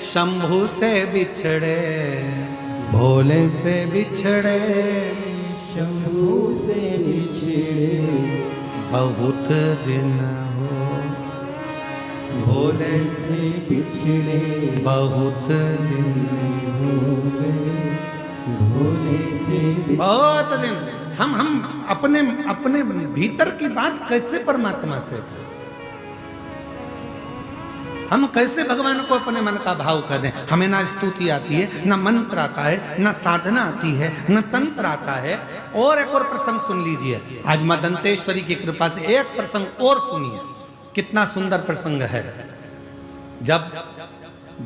शंभू से बिछड़े, भोले से बिछड़े शंभू से बिछड़े बहुत दिन हो, भोले से बिछड़े बहुत दिन हो गए, भोले से बहुत दिन। हम अपने अपने भीतर की बात कैसे परमात्मा से करें? हम कैसे भगवान को अपने मन का भाव कर दें? हमें ना स्तुति आती है, ना मंत्र आता है, ना साधना आती है, ना तंत्र आता है। और एक और प्रसंग सुन लीजिए, आज मां दंतेश्वरी की कृपा से एक प्रसंग और सुनिए, कितना सुंदर प्रसंग है। जब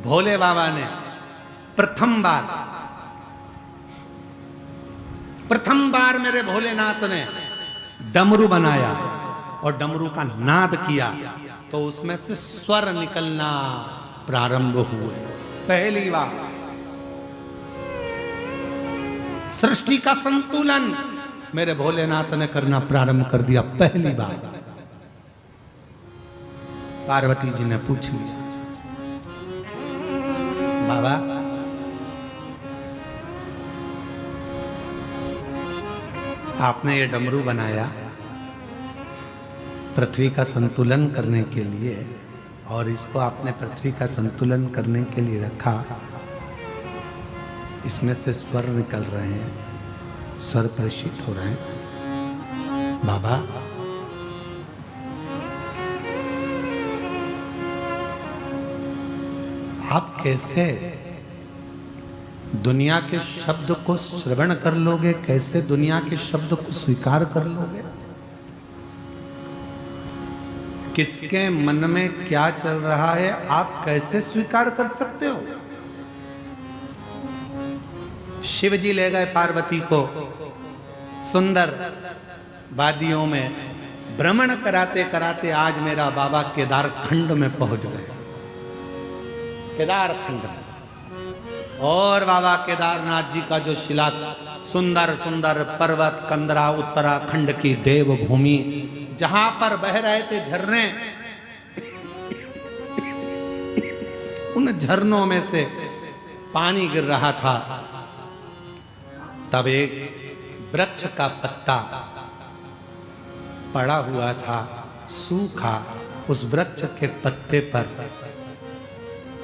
भोले बाबा ने प्रथम बार मेरे भोलेनाथ ने डमरू बनाया और डमरू का नाद किया, तो उसमें से स्वर निकलना प्रारंभ हुए। पहली बार सृष्टि का संतुलन मेरे भोलेनाथ ने करना प्रारंभ कर दिया। पहली बार पार्वती जी ने पूछ लिया, बाबा आपने ये डमरू बनाया पृथ्वी का संतुलन करने के लिए, और इसको आपने पृथ्वी का संतुलन करने के लिए रखा, इसमें से स्वर निकल रहे हैं, स्वर प्रशित हो रहे हैं। बाबा आप कैसे दुनिया के शब्द को श्रवण कर लोगे, कैसे दुनिया के शब्द को स्वीकार कर लोगे? किसके मन में क्या चल रहा है आप कैसे स्वीकार कर सकते हो? शिव जी ले गए पार्वती को सुंदर वादियों में, भ्रमण कराते कराते आज मेरा बाबा केदार खंड में पहुंच गए, केदार खंड में। और बाबा केदारनाथ जी का जो शिला, सुंदर सुंदर पर्वत कंदरा, उत्तराखंड की देवभूमि, जहां पर बह रहे थे झरने, उन झरनों में से पानी गिर रहा था। तब एक वृक्ष का पत्ता पड़ा हुआ था सूखा, उस वृक्ष के पत्ते पर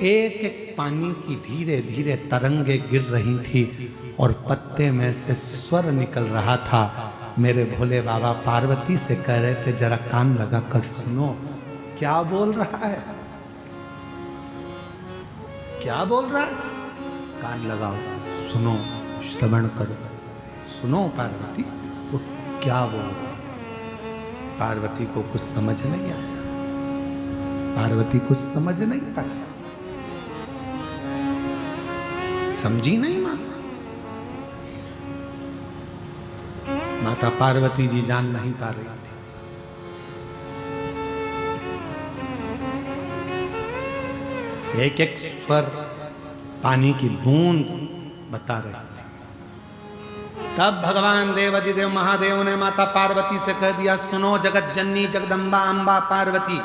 एक एक पानी की धीरे धीरे तरंगे गिर रही थी और पत्ते में से स्वर निकल रहा था। मेरे भोले बाबा पार्वती से कह रहे थे, जरा कान लगा कर सुनो क्या बोल रहा है, क्या बोल रहा है, कान लगाओ, सुनो, श्रवण करो, सुनो पार्वती वो क्या बोल रहा है। पार्वती को कुछ समझ नहीं आया, पार्वती कुछ समझ नहीं पाया, समझी नहीं मां। माता पार्वती जी जान नहीं पा रही थी। एक एक स्वर पानी की बूंद बता रही थी। तब भगवान देवाधिदेव महादेव ने माता पार्वती से कह दिया, सुनो जगत जननी जगदम्बा अंबा पार्वती,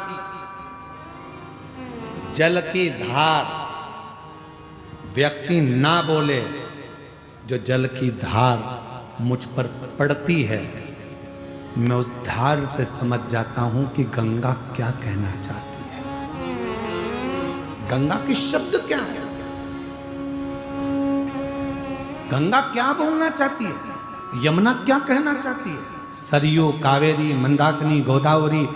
जल की धार व्यक्ति ना बोले, जो जल की धार मुझ पर पड़ती है, मैं उस धार से समझ जाता हूं कि गंगा क्या कहना चाहती है, गंगा के शब्द क्या है, गंगा क्या बोलना चाहती है, यमुना क्या कहना चाहती है, सरयू कावेरी मंदाकिनी गोदावरी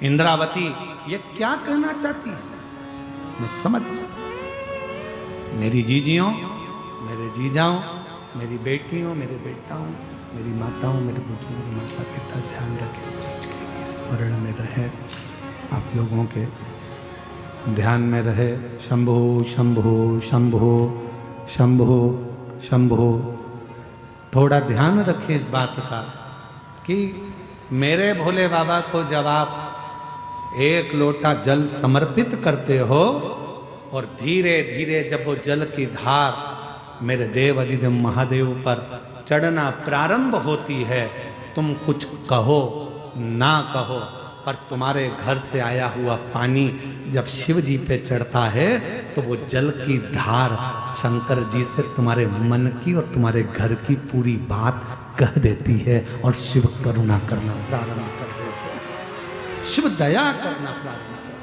इंद्रावती ये क्या कहना चाहती है, मैं समझ जाता। मेरी जीजियों, मेरे जीजाओं, मेरी बेटियों, मेरे बेटाओं, मेरी माताओं, मेरे बुजुर्ग माता पिता ध्यान रखें इस चीज के लिए, स्मरण में रहे, आप लोगों के ध्यान में रहे। शंभो शंभो शंभो शंभो शंभो। थोड़ा ध्यान रखें इस बात का कि मेरे भोले बाबा को जब आप एक लोटा जल समर्पित करते हो और धीरे धीरे जब वो जल की धार मेरे देव अधिदेव महादेव पर चढ़ना प्रारंभ होती है, तुम कुछ कहो ना कहो, पर तुम्हारे घर से आया हुआ पानी जब शिव जी पे चढ़ता है तो वो जल की धार शंकर जी से तुम्हारे मन की और तुम्हारे घर की पूरी बात कह देती है और शिव करुणा करना प्रारंभ कर देते हैं, शिव दया करना प्रारंभ कर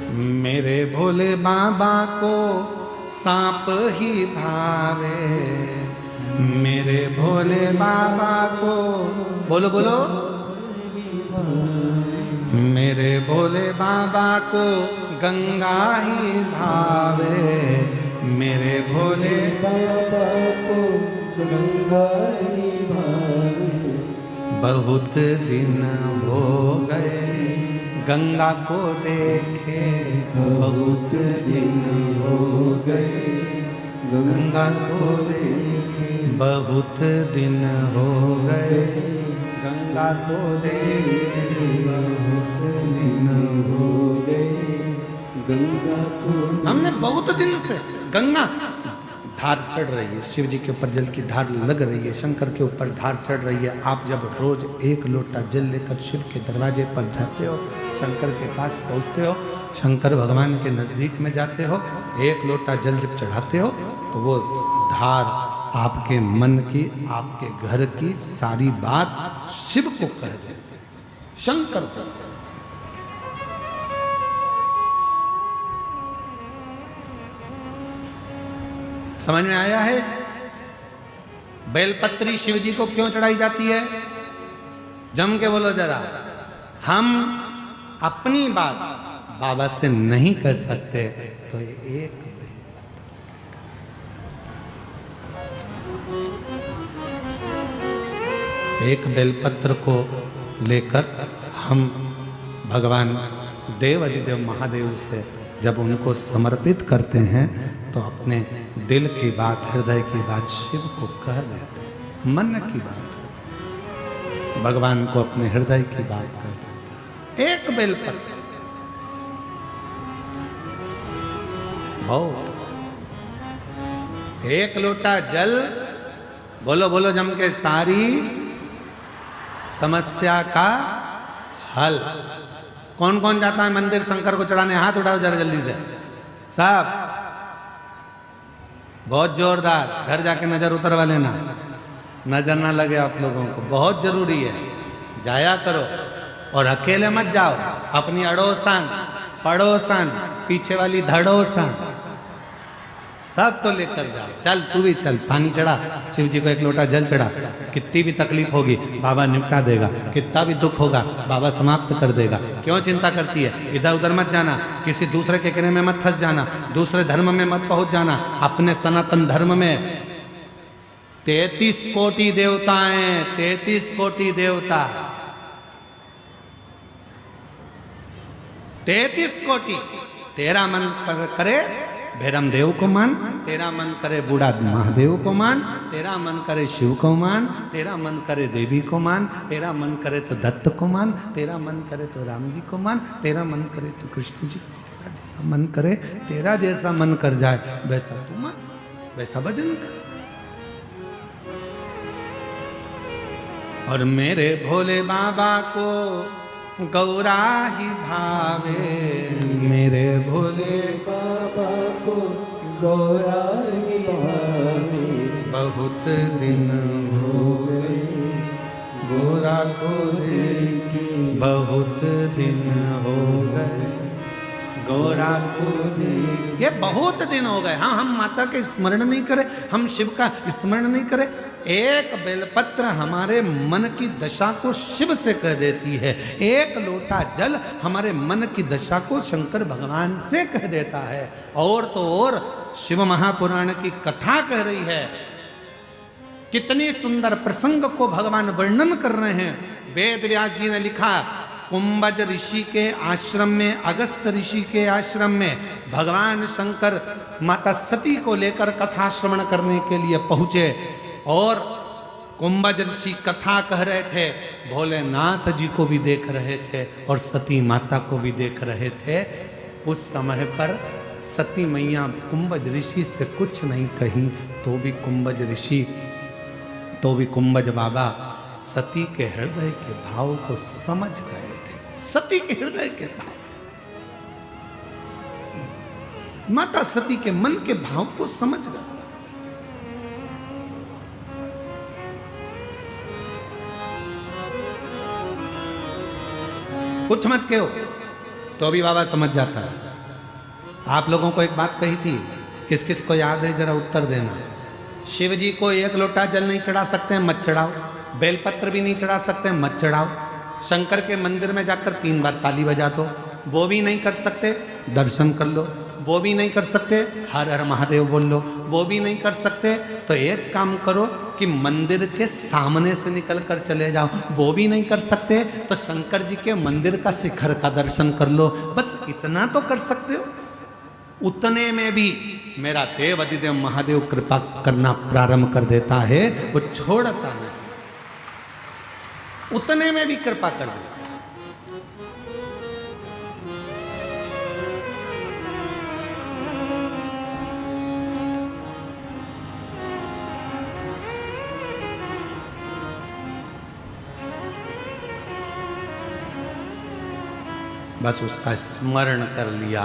देते। मेरे भोले बाबा को सांप ही भावे, मेरे भोले बाबा को, बोलो बोलो, मेरे भोले बाबा को गंगा ही भावे, मेरे भोले बाबा को गंगा ही भावे। बहुत दिन हो गए गंगा को देखे, बहुत दिन हो गए गंगा को देखे, बहुत दिन हो गए गंगा को देखे, बहुत दिन हो गए गंगा को। हमने बहुत दिन से गंगा धार चढ़ रही है, शिव जी के ऊपर जल की धार लग रही है, शंकर के ऊपर धार चढ़ रही है। आप जब रोज एक लोटा जल लेकर शिव के दरवाजे पर जाते हो, शंकर के पास पहुंचते हो, शंकर भगवान के नजदीक में जाते हो, एक लोटा जल जब चढ़ाते हो तो वो धार आपके मन की, आपके घर की सारी बात शिव को कह देते हैं, शंकर को। समझ में आया है बेलपत्री शिव जी को क्यों चढ़ाई जाती है? जम के बोलो जरा। हम अपनी बात बाबा से नहीं कह सकते तो एक बेलपत्र को लेकर हम भगवान देव अधिदेव महादेव से जब उनको समर्पित करते हैं तो अपने दिल की बात, हृदय की बात शिव को कह देते हैं, मन की बात भगवान को अपने हृदय की बात कह देते हैं। एक बेलपत्र बहुत, एक लोटा जल, बोलो बोलो जम के, सारी समस्या का हल। कौन कौन जाता है मंदिर शंकर को चढ़ाने? हाथ उठाओ जरा जल्दी से सब, बहुत जोरदार। घर जाके नजर उतरवा लेना, नजर ना लगे आप लोगों को, बहुत जरूरी है, जाया करो। और अकेले मत जाओ, अपनी अड़ोसन पड़ोसन पीछे वाली धड़ोसन सब तो लेकर जाओ। चल तू भी चल, पानी चढ़ा, शिव जी को एक लोटा जल चढ़ा। कितनी भी तकलीफ होगी बाबा निपटा देगा, कितना भी दुख होगा बाबा समाप्त कर देगा। क्यों चिंता करती है? इधर उधर मत जाना, किसी दूसरे के कहने में मत फंस जाना, दूसरे धर्म में मत पहुंच जाना। अपने सनातन धर्म में 33 कोटि देवताएं, 33 कोटि देवता, 33 कोटि। तेरा मन करे भैरम देव को मान, तेरा मन करे बूढ़ा महादेव को मान, तेरा मन करे शिव को मान, तेरा मन करे देवी को मान, तेरा मन करे तो दत्त को मान, तेरा मन करे तो राम जी को मान, तेरा मन करे तो कृष्ण जी को, तेरा जैसा मन करे, तेरा जैसा मन कर जाए वैसा तू मान, वैसा भजन कर। और मेरे भोले बाबा को गौरा ही भावे, मेरे भोले बाबा को गौरा ही भावे। बहुत दिन हो गए गौरा को देखे, बहुत दिन हो गए गौरा को देखे। ये बहुत दिन हो गए। हाँ, हम माता के स्मरण नहीं करें, हम शिव का स्मरण नहीं करें। एक बेलपत्र हमारे मन की दशा को शिव से कह देती है, एक लोटा जल हमारे मन की दशा को शंकर भगवान से कह देता है। और तो और शिव महापुराण की कथा कह रही है, कितनी सुंदर प्रसंग को भगवान वर्णन कर रहे हैं। वेद व्यास जी ने लिखा, कुंभज ऋषि के आश्रम में, अगस्त ऋषि के आश्रम में भगवान शंकर माता सती को लेकर कथा श्रवण करने के लिए पहुंचे। और कुंभज ऋषि कथा कह रहे थे, भोलेनाथ जी को भी देख रहे थे और सती माता को भी देख रहे थे। उस समय पर सती मैया कुंभज ऋषि से कुछ नहीं कही, तो भी कुंभज ऋषि, तो भी कुंभज बाबा सती के हृदय के भाव को समझ गए थे। सती के हृदय के भाव, माता सती के मन के भाव को समझ गए। कुछ मत कहो तो भी बाबा समझ जाता है। आप लोगों को एक बात कही थी, किस किस को याद है जरा उत्तर देना। शिव जी को एक लोटा जल नहीं चढ़ा सकते, मत चढ़ाओ। बेलपत्र भी नहीं चढ़ा सकते, मत चढ़ाओ। शंकर के मंदिर में जाकर 3 बार ताली बजा दो, वो भी नहीं कर सकते, दर्शन कर लो। वो भी नहीं कर सकते, हर हर महादेव बोल लो। वो भी नहीं कर सकते तो एक काम करो कि मंदिर के सामने से निकल कर चले जाओ। वो भी नहीं कर सकते तो शंकर जी के मंदिर का शिखर का दर्शन कर लो। बस इतना तो कर सकते हो। उतने में भी मेरा देव अधिदेव महादेव कृपा करना प्रारंभ कर देता है, वो छोड़ता नहीं। उतने में भी कृपा कर देता है। बस उसका स्मरण कर लिया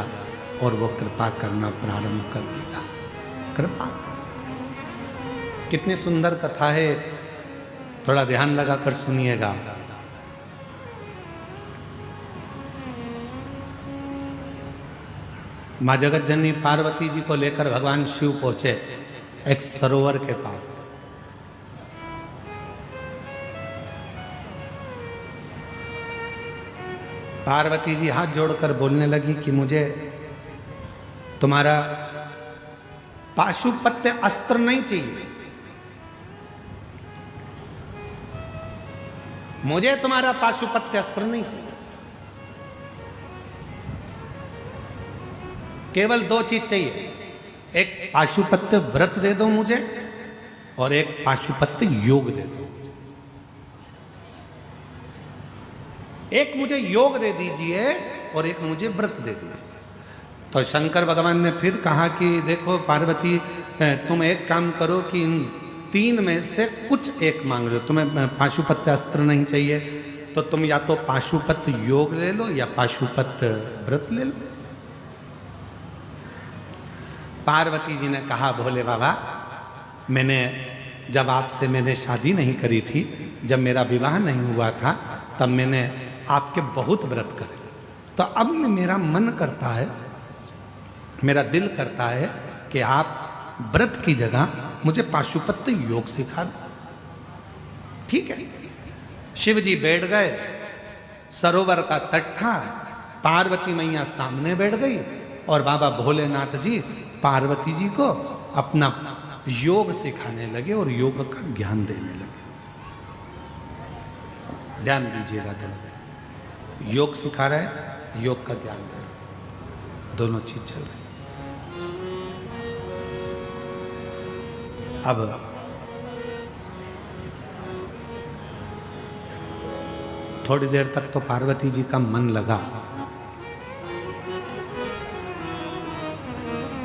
और वो कृपा करना प्रारंभ कर दिया। कृपा कितनी सुंदर कथा है, थोड़ा ध्यान लगाकर सुनिएगा। मां जगत जननी पार्वती जी को लेकर भगवान शिव पहुंचे एक सरोवर के पास। पार्वती जी हाथ जोड़कर बोलने लगी कि मुझे तुम्हारा पाशुपत्य अस्त्र नहीं चाहिए, मुझे तुम्हारा पाशुपत्य अस्त्र नहीं चाहिए। केवल 2 चीज चाहिए, एक पाशुपत्य व्रत दे दो मुझे और एक पाशुपत्य योग दे दो। एक मुझे योग दे दीजिए और एक मुझे व्रत दे दीजिए। तो शंकर भगवान ने फिर कहा कि देखो पार्वती, तुम एक काम करो कि इन 3 में से कुछ एक मांग लो। तुम्हें पाशुपत्य अस्त्र नहीं चाहिए तो तुम या तो पाशुपत्य योग ले लो या पाशुपत्य व्रत ले लो। पार्वती जी ने कहा, भोले बाबा, जब आपसे मैंने शादी नहीं करी थी, जब मेरा विवाह नहीं हुआ था, तब मैंने आपके बहुत व्रत करे। तो अब मेरा मन करता है, मेरा दिल करता है कि आप व्रत की जगह मुझे पाशुपत्य योग सिखा दो। ठीक है। शिव जी बैठ गए, सरोवर का तट था, पार्वती मैया सामने बैठ गई और बाबा भोलेनाथ जी पार्वती जी को अपना योग सिखाने लगे और योग का ज्ञान देने लगे। ध्यान दीजिएगा थोड़ा, योग सिखा रहे हैं, योग का ज्ञान दे रहे, दोनों चीज चल रही। अब थोड़ी देर तक तो पार्वती जी का मन लगा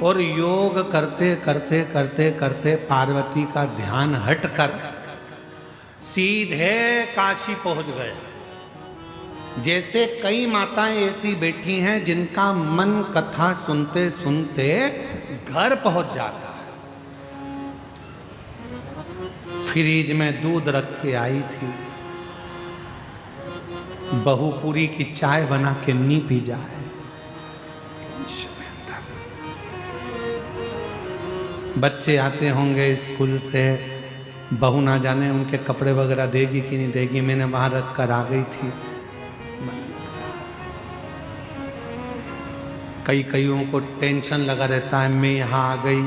और योग करते करते करते करते पार्वती का ध्यान हटकर सीधे काशी पहुंच गए। जैसे कई माताएं ऐसी बैठी हैं जिनका मन कथा सुनते सुनते घर पहुंच जाता है। फ्रिज में दूध रख के आई थी, बहू पूरी की चाय बना के नी पी जाए। बच्चे आते होंगे स्कूल से, बहू ना जाने उनके कपड़े वगैरह देगी कि नहीं देगी, मैंने वहां रख कर आ गई थी। कईयों को टेंशन लगा रहता है, मैं यहाँ आ गई,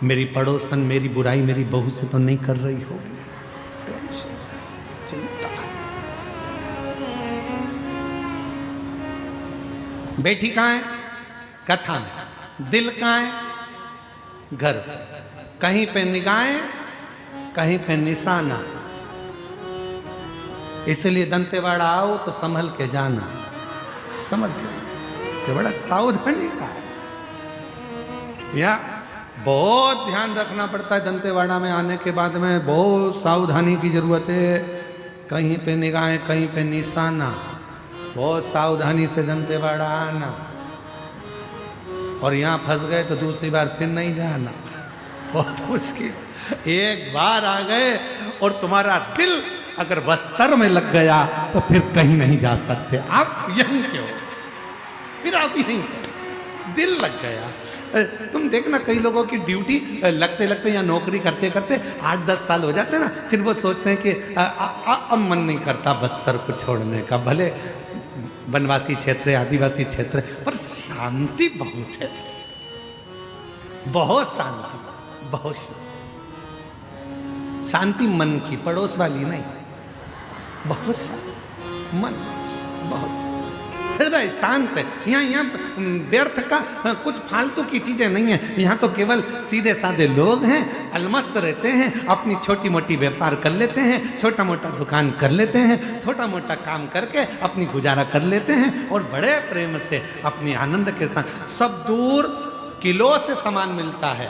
मेरी पड़ोसन मेरी बुराई मेरी बहू से तो नहीं कर रही होगी। टेंशन, चिंता। बेटी कहाँ है? कथा में। दिल कहाँ है? घर। कहीं पे निगाहें, कहीं पे निशाना। इसलिए दंतेवाड़ा आओ तो संभल के जाना, समझ के, ये बड़ा सावधानी का है। या बहुत ध्यान रखना पड़ता है दंतेवाड़ा में आने के बाद में, बहुत सावधानी की जरूरत है। कहीं पे निगाहें, कहीं पे निशाना, बहुत सावधानी से दंतेवाड़ा आना, और यहाँ फंस गए तो दूसरी बार फिर नहीं जाना, बहुत मुश्किल। एक बार आ गए और तुम्हारा दिल अगर बस्तर में लग गया तो फिर कहीं नहीं जा सकते, आप यहीं क्यों, फिर आप यहीं क्यों, दिल लग गया। तुम देखना कई लोगों की ड्यूटी लगते लगते या नौकरी करते करते 8-10 साल हो जाते हैं ना, फिर वो सोचते हैं कि अब मन नहीं करता बस्तर को छोड़ने का, भले वनवासी क्षेत्र, आदिवासी क्षेत्र, पर शांति बहुत है, बहुत शांति, बहुत शांति मन की, पड़ोस वाली नहीं, बहुत शांति, मन बहुत शांति, हृदय शांत है। यहाँ व्यर्थ का कुछ फालतू की चीजें नहीं है, यहाँ तो केवल सीधे साधे लोग हैं, अलमस्त रहते हैं, अपनी छोटी मोटी व्यापार कर लेते हैं, छोटा मोटा दुकान कर लेते हैं, छोटा मोटा काम करके अपनी गुजारा कर लेते हैं, और बड़े प्रेम से अपनी आनंद के साथ। सब दूर किलो से सामान मिलता है।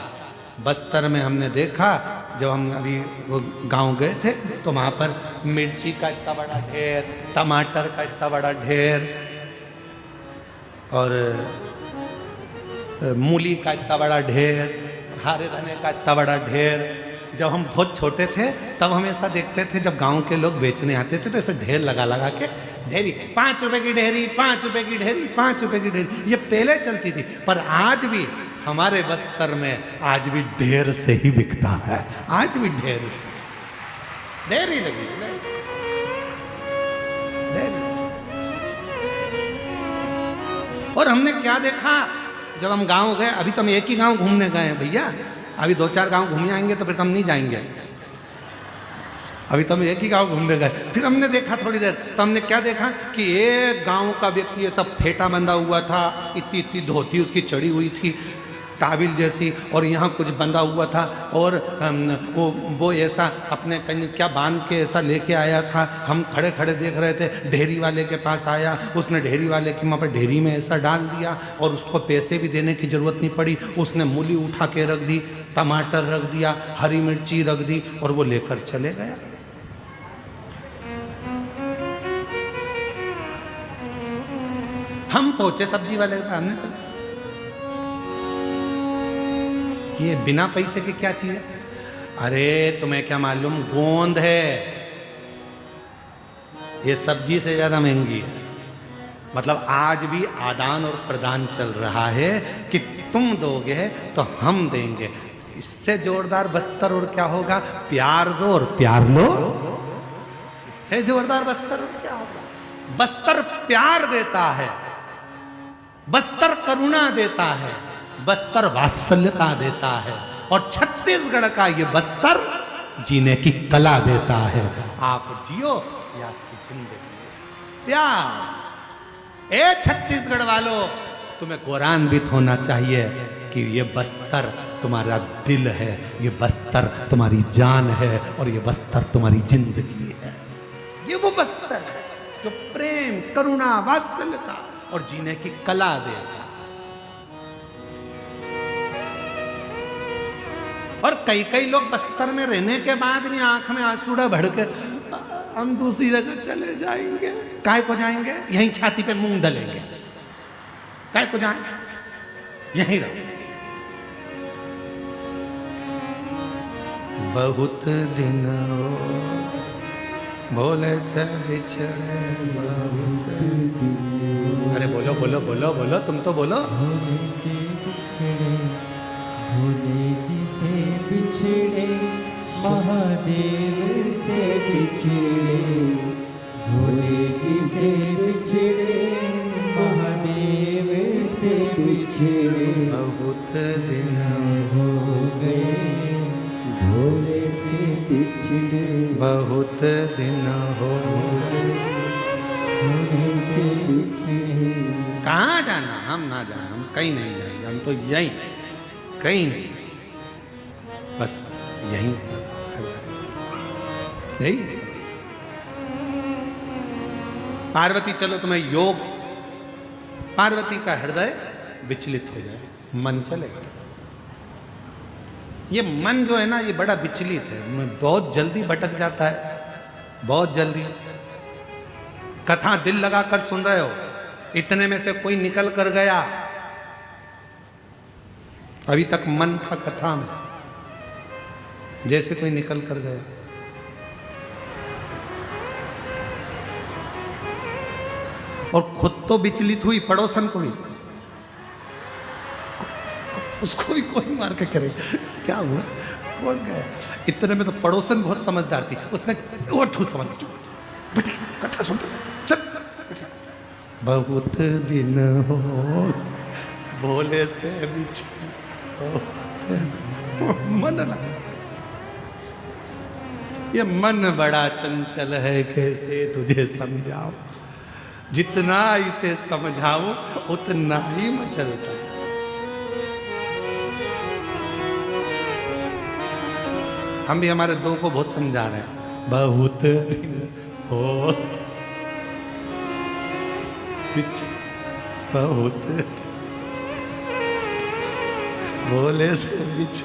बस्तर में हमने देखा, जब हम अभी वो गांव गए थे तो वहाँ पर मिर्ची का इतना बड़ा ढेर, टमाटर का इतना बड़ा ढेर, और मूली का इतना बड़ा ढेर, हरे धने का इतना बड़ा ढेर। जब हम बहुत छोटे थे तब हम ऐसा देखते थे, जब गांव के लोग बेचने आते थे तो ऐसे ढेर लगा लगा के, ढेरी 5 रुपए की ढेरी, 5 रुपए की ढेरी, 5 रुपए की ढेरी, ये पहले चलती थी। पर आज भी हमारे बस्तर में आज भी ढेर से ही बिकता है, आज भी ढेर से, ढेर ही लगी, ढेर। और हमने क्या देखा जब हम गांव गए, अभी तो हम एक ही गांव घूमने गए हैं भैया, अभी 2-4 गांव घूम आएंगे तो फिर हम नहीं जाएंगे, अभी तो हम एक ही गांव घूमने गए। फिर हमने देखा थोड़ी देर, तो हमने क्या देखा कि एक गांव का व्यक्ति ये सब फेटा बंधा हुआ था, इतनी इतनी धोती उसकी चढ़ी हुई थी टाबिल जैसी, और यहाँ कुछ बंधा हुआ था, और वो ऐसा अपने कहीं क्या बांध के ऐसा लेके आया था। हम खड़े खड़े देख रहे थे, ढेरी वाले के पास आया, उसने ढेरी वाले की वहाँ पर ढेरी में ऐसा डाल दिया, और उसको पैसे भी देने की ज़रूरत नहीं पड़ी। उसने मूली उठा के रख दी, टमाटर रख दिया, हरी मिर्ची रख दी, और वो लेकर चले गया। हम पहुंचे सब्जी वाले के पास, हमने कहा ये बिना पैसे की क्या चीज है? अरे तुम्हें क्या मालूम, गोंद है, ये सब्जी से ज्यादा महंगी है। मतलब आज भी आदान और प्रदान चल रहा है कि तुम दोगे तो हम देंगे। इससे जोरदार बस्तर और क्या होगा? प्यार दो और प्यार लो, इससे जोरदार बस्तर और क्या होगा? बस्तर प्यार देता है, बस्तर करुणा देता है, बस्तर वात्सल्यता देता है, और छत्तीसगढ़ का ये बस्तर जीने की कला देता है। आप जियो या आपकी जिंदगी प्यार। ए छत्तीसगढ़ वालों, तुम्हें गौरवान्वित होना चाहिए कि ये बस्तर तुम्हारा दिल है, ये बस्तर तुम्हारी जान है, और ये बस्तर तुम्हारी जिंदगी है। ये वो बस्तर है जो प्रेम, करुणा, वात्सल्यता और जीने की कला देता। और कई कई लोग बस्तर में रहने के बाद भी आंख में आंसू भर के हम दूसरी जगह चले जाएंगे। काय को जाएंगे? यहीं छाती पे मूंग दलेंगे। काय को जाएंगे? यहीं रहो। बहुत दिन हो भोले से बिछड़े, बहुत दिन। अरे बोलो बोलो बोलो बोलो, तुम तो बोलो। भोले से बिछड़े, भोले जी से बिछड़े, महादेव से बिछड़े, भोले जी से बिछड़े, महादेव से बिछड़े। बहुत दिन हो गए भोले से बिछड़े, बहुत दिन हो गए भोले से बिछड़े। कहाँ जाना? हम ना जाए, हम कहीं नहीं जाएंगे, हम तो यहीं, कहीं नहीं, बस यहीं यही। पार्वती, चलो तुम्हें योग, पार्वती का हृदय विचलित हो जाए, मन चलेगा। ये मन जो है ना, ये बड़ा विचलित है, बहुत जल्दी भटक जाता है। बहुत जल्दी। कथा दिल लगाकर सुन रहे हो, इतने में से कोई निकल कर गया, अभी तक मन था कथा में, जैसे कोई निकल कर गया। और खुद तो विचलित हुई, पड़ोसन को भी, उसको भी कोई मार के करे क्या हुआ, कौन गया। इतने में तो पड़ोसन बहुत समझदार थी, उसने वो ठू समझ, बेटी कथा सुन, चल। बहुत दिन हो भोले से मन लगा, ये मन बड़ा चंचल है, कैसे तुझे समझाऊं, जितना इसे समझाऊं उतना ही मचलता है। हम भी हमारे दो को बहुत समझा रहे हैं, बहुत दिन हो बहुत भोले से बिछ,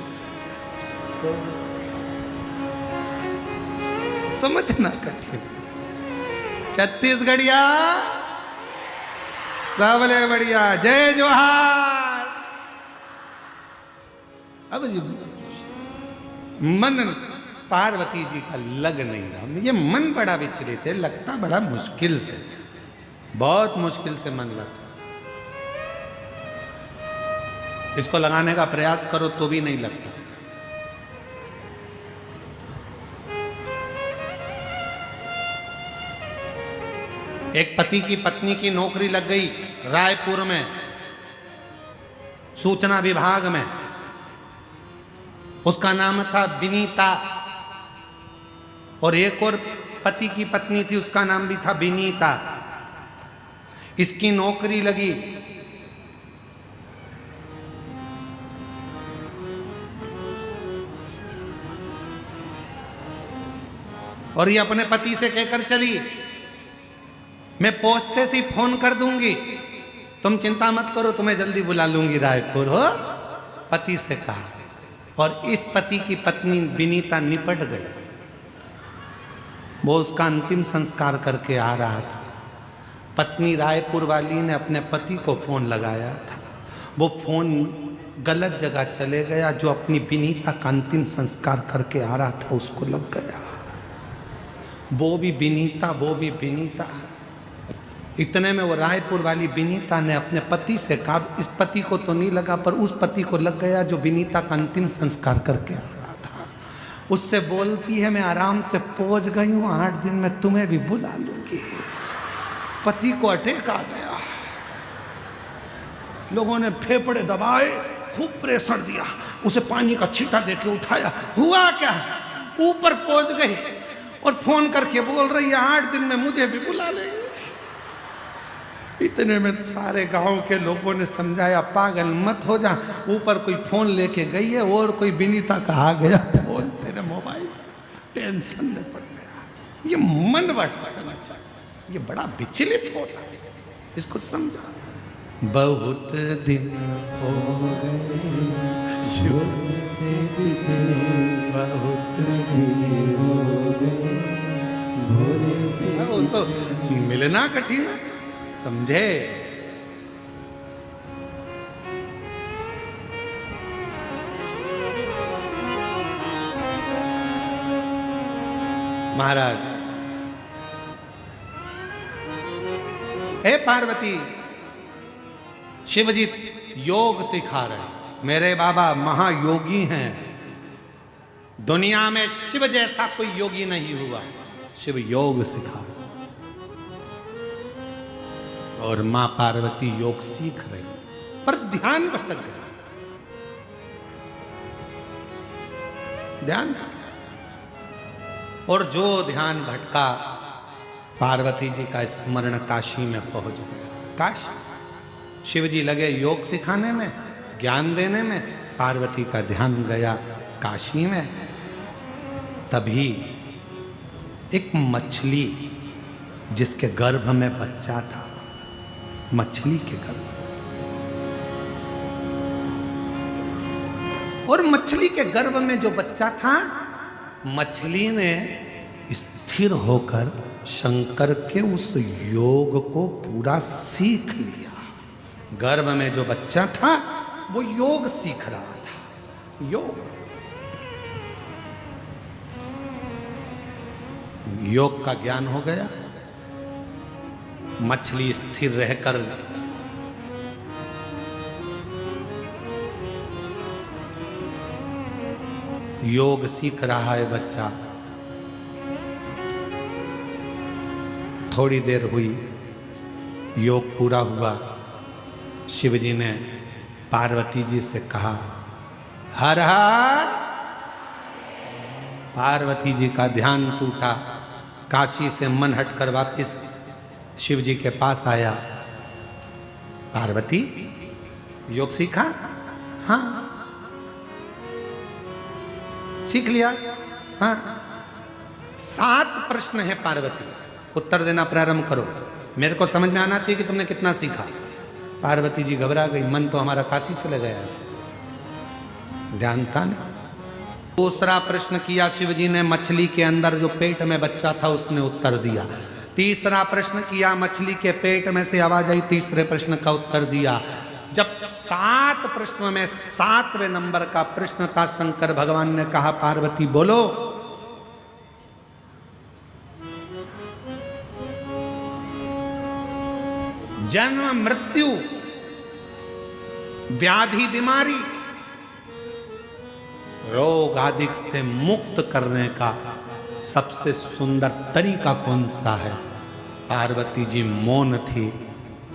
समझना कठिन। छत्तीसगढ़िया सबले बढ़िया, जय जोहार। अब मन पार्वती जी का लग नहीं रहा, ये मन बड़ा विचलित है, लगता बड़ा मुश्किल से, बहुत मुश्किल से मन लगता। इसको लगाने का प्रयास करो तो भी नहीं लगता। एक पति की पत्नी की नौकरी लग गई रायपुर में, सूचना विभाग में। उसका नाम था विनीता, और एक और पति की पत्नी थी, उसका नाम भी था विनीता। इसकी नौकरी लगी। और ये अपने पति से कहकर चली, मैं पहुंचते से फोन कर दूंगी, तुम चिंता मत करो, तुम्हें जल्दी बुला लूंगी रायपुर, हो। पति से कहा। और इस पति की पत्नी विनीता निपट गई। वो उसका अंतिम संस्कार करके आ रहा था। पत्नी रायपुर वाली ने अपने पति को फोन लगाया था, वो फोन गलत जगह चले गया, जो अपनी विनीता का अंतिम संस्कार करके आ रहा था उसको लग गया। वो भी विनीता, वो भी विनीता। इतने में वो रायपुर वाली विनीता ने अपने पति से कहा, इस पति को तो नहीं लगा, पर उस पति को लग गया जो विनीता का अंतिम संस्कार करके आ रहा था। उससे बोलती है, मैं आराम से पहुंच गई हूं, 8 दिन में तुम्हें भी बुला लूंगी। पति को अटैक आ गया। लोगों ने फेफड़े दबाए, खूब प्रेशर दिया, उसे पानी का छींटा देके उठाया। हुआ क्या, ऊपर पहुंच गई और फोन करके बोल रही है, 8 दिन में मुझे भी बुला लेंगे। इतने में सारे गांव के लोगों ने समझाया, पागल मत हो जा, ऊपर कोई फोन लेके गई है और कोई विनीता का आ गया फोन तेरे मोबाइल। टेंशन में पड़ गया। ये मन बढ़ा चला, ये बड़ा विचलित हो रहा है, इसको समझा। बहुत दिन हो गए शिव से बिछड़े, बहुत दिन हो गए भोले से उसको मिलना कठिन है, समझे। महाराज, हे पार्वती, शिवजी योग सिखा रहे। मेरे बाबा महायोगी हैं, दुनिया में शिव जैसा कोई योगी नहीं हुआ। शिव योग सिखा, और मां पार्वती योग सीख रही, पर ध्यान भटक गया। ध्यान, और जो ध्यान भटका, पार्वती जी का स्मरण काशी में पहुंच गया। काशी, शिव जी लगे योग सिखाने में, ज्ञान देने में, पार्वती का ध्यान गया काशी में। तभी एक मछली, जिसके गर्भ में बच्चा था, मछली के गर्भ, और मछली के गर्भ में जो बच्चा था, मछली ने स्थिर होकर शंकर के उस योग को पूरा सीख लिया। गर्भ में जो बच्चा था वो योग सीख रहा था। योग का ज्ञान हो गया। मछली स्थिर रहकर योग सीख रहा है बच्चा। थोड़ी देर हुई, योग पूरा हुआ। शिव जी ने पार्वती जी से कहा, हर हर। पार्वती जी का ध्यान टूटा। काशी से मन हटकर वापस शिव जी के पास आया। पार्वती, योग सीखा? हाँ, सीख लिया। हाँ, 7 प्रश्न है पार्वती, उत्तर देना प्रारंभ करो। मेरे को समझ में आना चाहिए कि तुमने कितना सीखा। पार्वती जी घबरा गई, मन तो हमारा काशी चले गया, ध्यान था नहीं। दूसरा प्रश्न किया शिव जी ने, मछली के अंदर जो पेट में बच्चा था उसने उत्तर दिया। तीसरा प्रश्न किया, मछली के पेट में से आवाज आई, तीसरे प्रश्न का उत्तर दिया। जब 7 प्रश्नों में 7वें नंबर का प्रश्न था, शंकर भगवान ने कहा, पार्वती बोलो। जन्म मृत्यु व्याधि बीमारी रोग आदि से मुक्त करने का सबसे सुंदर तरीका कौन सा है? पार्वती जी मौन थी।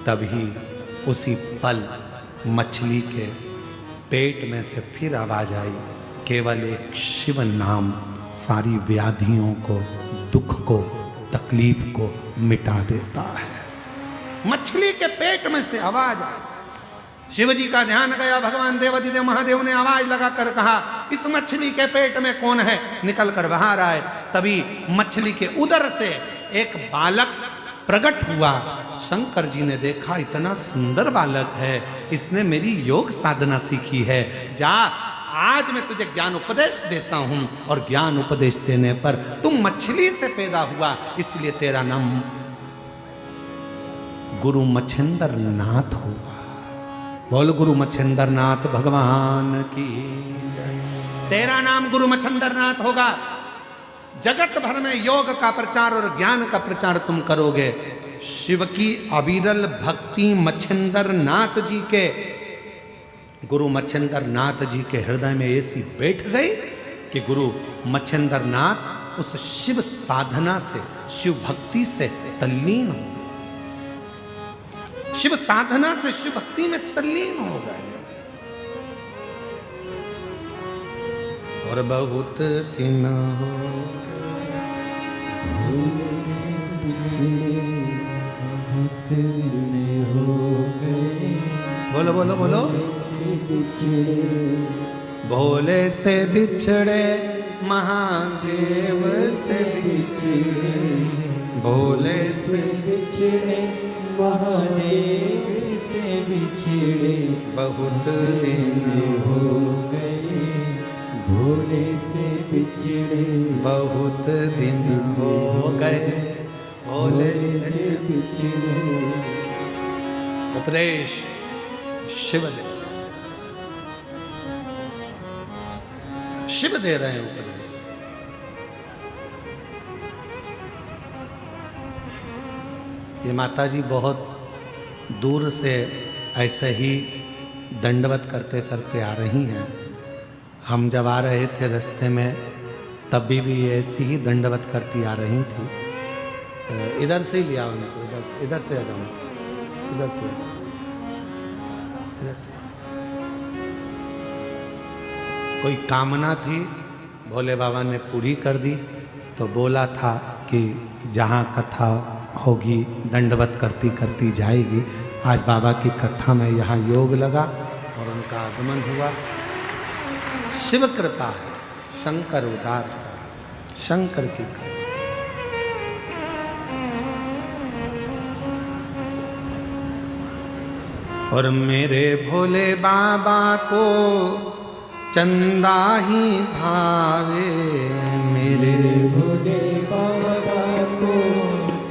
तभी उसी पल मछली के पेट में से फिर आवाज आई, केवल एक शिव नाम सारी व्याधियों को, दुख को, तकलीफ को मिटा देता है। मछली के पेट में से आवाज आई। शिव जी का ध्यान गया। भगवान देवाधिदेव महादेव ने आवाज लगाकर कहा, इस मछली के पेट में कौन है? निकल कर बाहर आए। तभी मछली के उदर से एक बालक प्रकट हुआ। शंकर जी ने देखा, इतना सुंदर बालक है, इसने मेरी योग साधना सीखी है। जा, आज मैं तुझे ज्ञान उपदेश देता हूं, और ज्ञान उपदेश देने पर तुम मछली से पैदा हुआ, इसलिए तेरा नाम गुरु मच्छिंद्र नाथ होगा। बोल गुरु मच्छिंद्र नाथ भगवान की। तेरा नाम गुरु मच्छिंद्र नाथ होगा। जगत भर में योग का प्रचार और ज्ञान का प्रचार तुम करोगे। शिव की अविरल भक्ति मच्छिंद्र नाथ जी के, गुरु मच्छिंद्र नाथ जी के हृदय में ऐसी बैठ गई कि गुरु मच्छिंद्र नाथ उस शिव साधना से, शिव भक्ति से तल्लीन हो, शिव साधना से शिव भक्ति में तल्लीन हो गए। और बहुत दिन हो गए। बोलो बोलो बोलो। भोले से बिछड़े, महादेव से बिछड़े, भोले से बिछड़े, महादेव से बिछड़े, बहुत दिन हो गए। भोले से बिछड़े, बहुत दिन हो गए। भोले से बिछड़े। उपदेश शिव दे, शिव दे रहे हैं उपदेश। ये माता जी बहुत दूर से ऐसे ही दंडवत करते करते आ रही हैं। हम जब आ रहे थे रास्ते में, तभी भी ऐसी ही दंडवत करती आ रही थी। इधर से ही लिया उनको, इधर से आ जाओ, इधर से, इधर से। कोई कामना थी, भोले बाबा ने पूरी कर दी। तो बोला था कि जहाँ कथा होगी दंडवत करती करती जाएगी। आज बाबा की कथा में यहाँ योग लगा और उनका आगमन हुआ। शिव कृपा है, शंकर उदार है, शंकर की कृपा। और मेरे भोले बाबा को चंदा ही भावे मेरे भोले बाबा को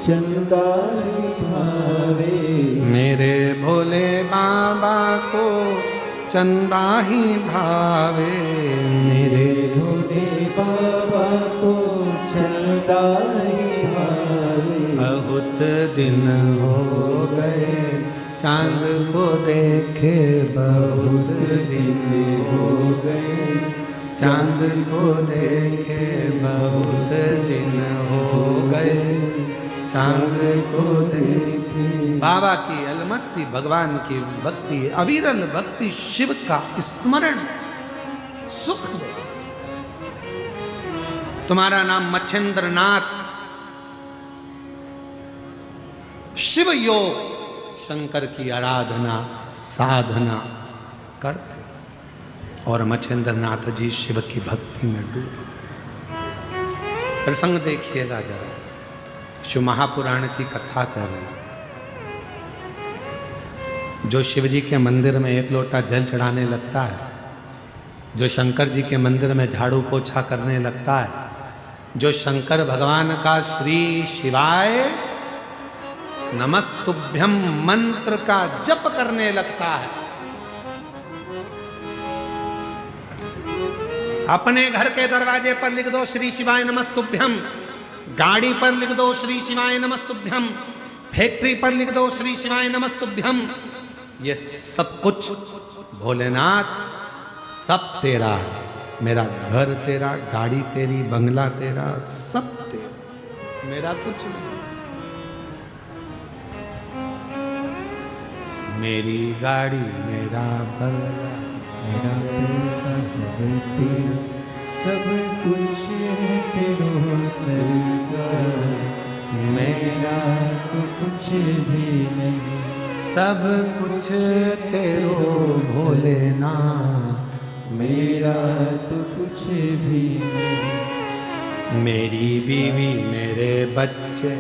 चंदा ही भावे मेरे भोले बाबा को चंदा ही भावे मेरे भोले बाबा को चंदा ही भावे बहुत दिन हो गए चांद को देखे बहुत दिन हो गए चांद को देखे बहुत दिन हो गए चांद को देखे। बाबा की अलमस्ती, भगवान की भक्ति, अविरल भक्ति, शिव का स्मरण सुख दे। तुम्हारा नाम मच्छिंद्र नाथ, शिव योग, शंकर की आराधना साधना करते और मच्छिंद्र नाथ जी शिव की भक्ति में डूबे। प्रसंग देखिएगा जरा, शिव महापुराण की कथा कर रहे हैं। जो शिव जी के मंदिर में एक लोटा जल चढ़ाने लगता है, जो शंकर जी के मंदिर में झाड़ू पोछा करने लगता है, जो शंकर भगवान का श्री शिवाय नमस्तुभ्यम मंत्र का जप करने लगता है, अपने घर के दरवाजे पर लिख दो श्री शिवाय नमस्तुभ्यम, गाड़ी पर लिख दो श्री शिवाय नमस्तुभ्यम, फैक्ट्री पर लिख दो श्री शिवाय नमस्तुभ्यम। ये सब कुछ भोलेनाथ सब तेरा है, मेरा घर तेरा, गाड़ी तेरी, बंगला तेरा, सब तेरा, मेरा कुछ नहीं। मेरी गाड़ी मेरा बंगला मेरा पैसा सब तेरा, सब कुछ तेरो सरकार, मेरा तो कुछ भी नहीं, सब कुछ तेरो भोलेनाथ, मेरा तो कुछ भी नहीं। मेरी बीवी, मेरे बच्चे,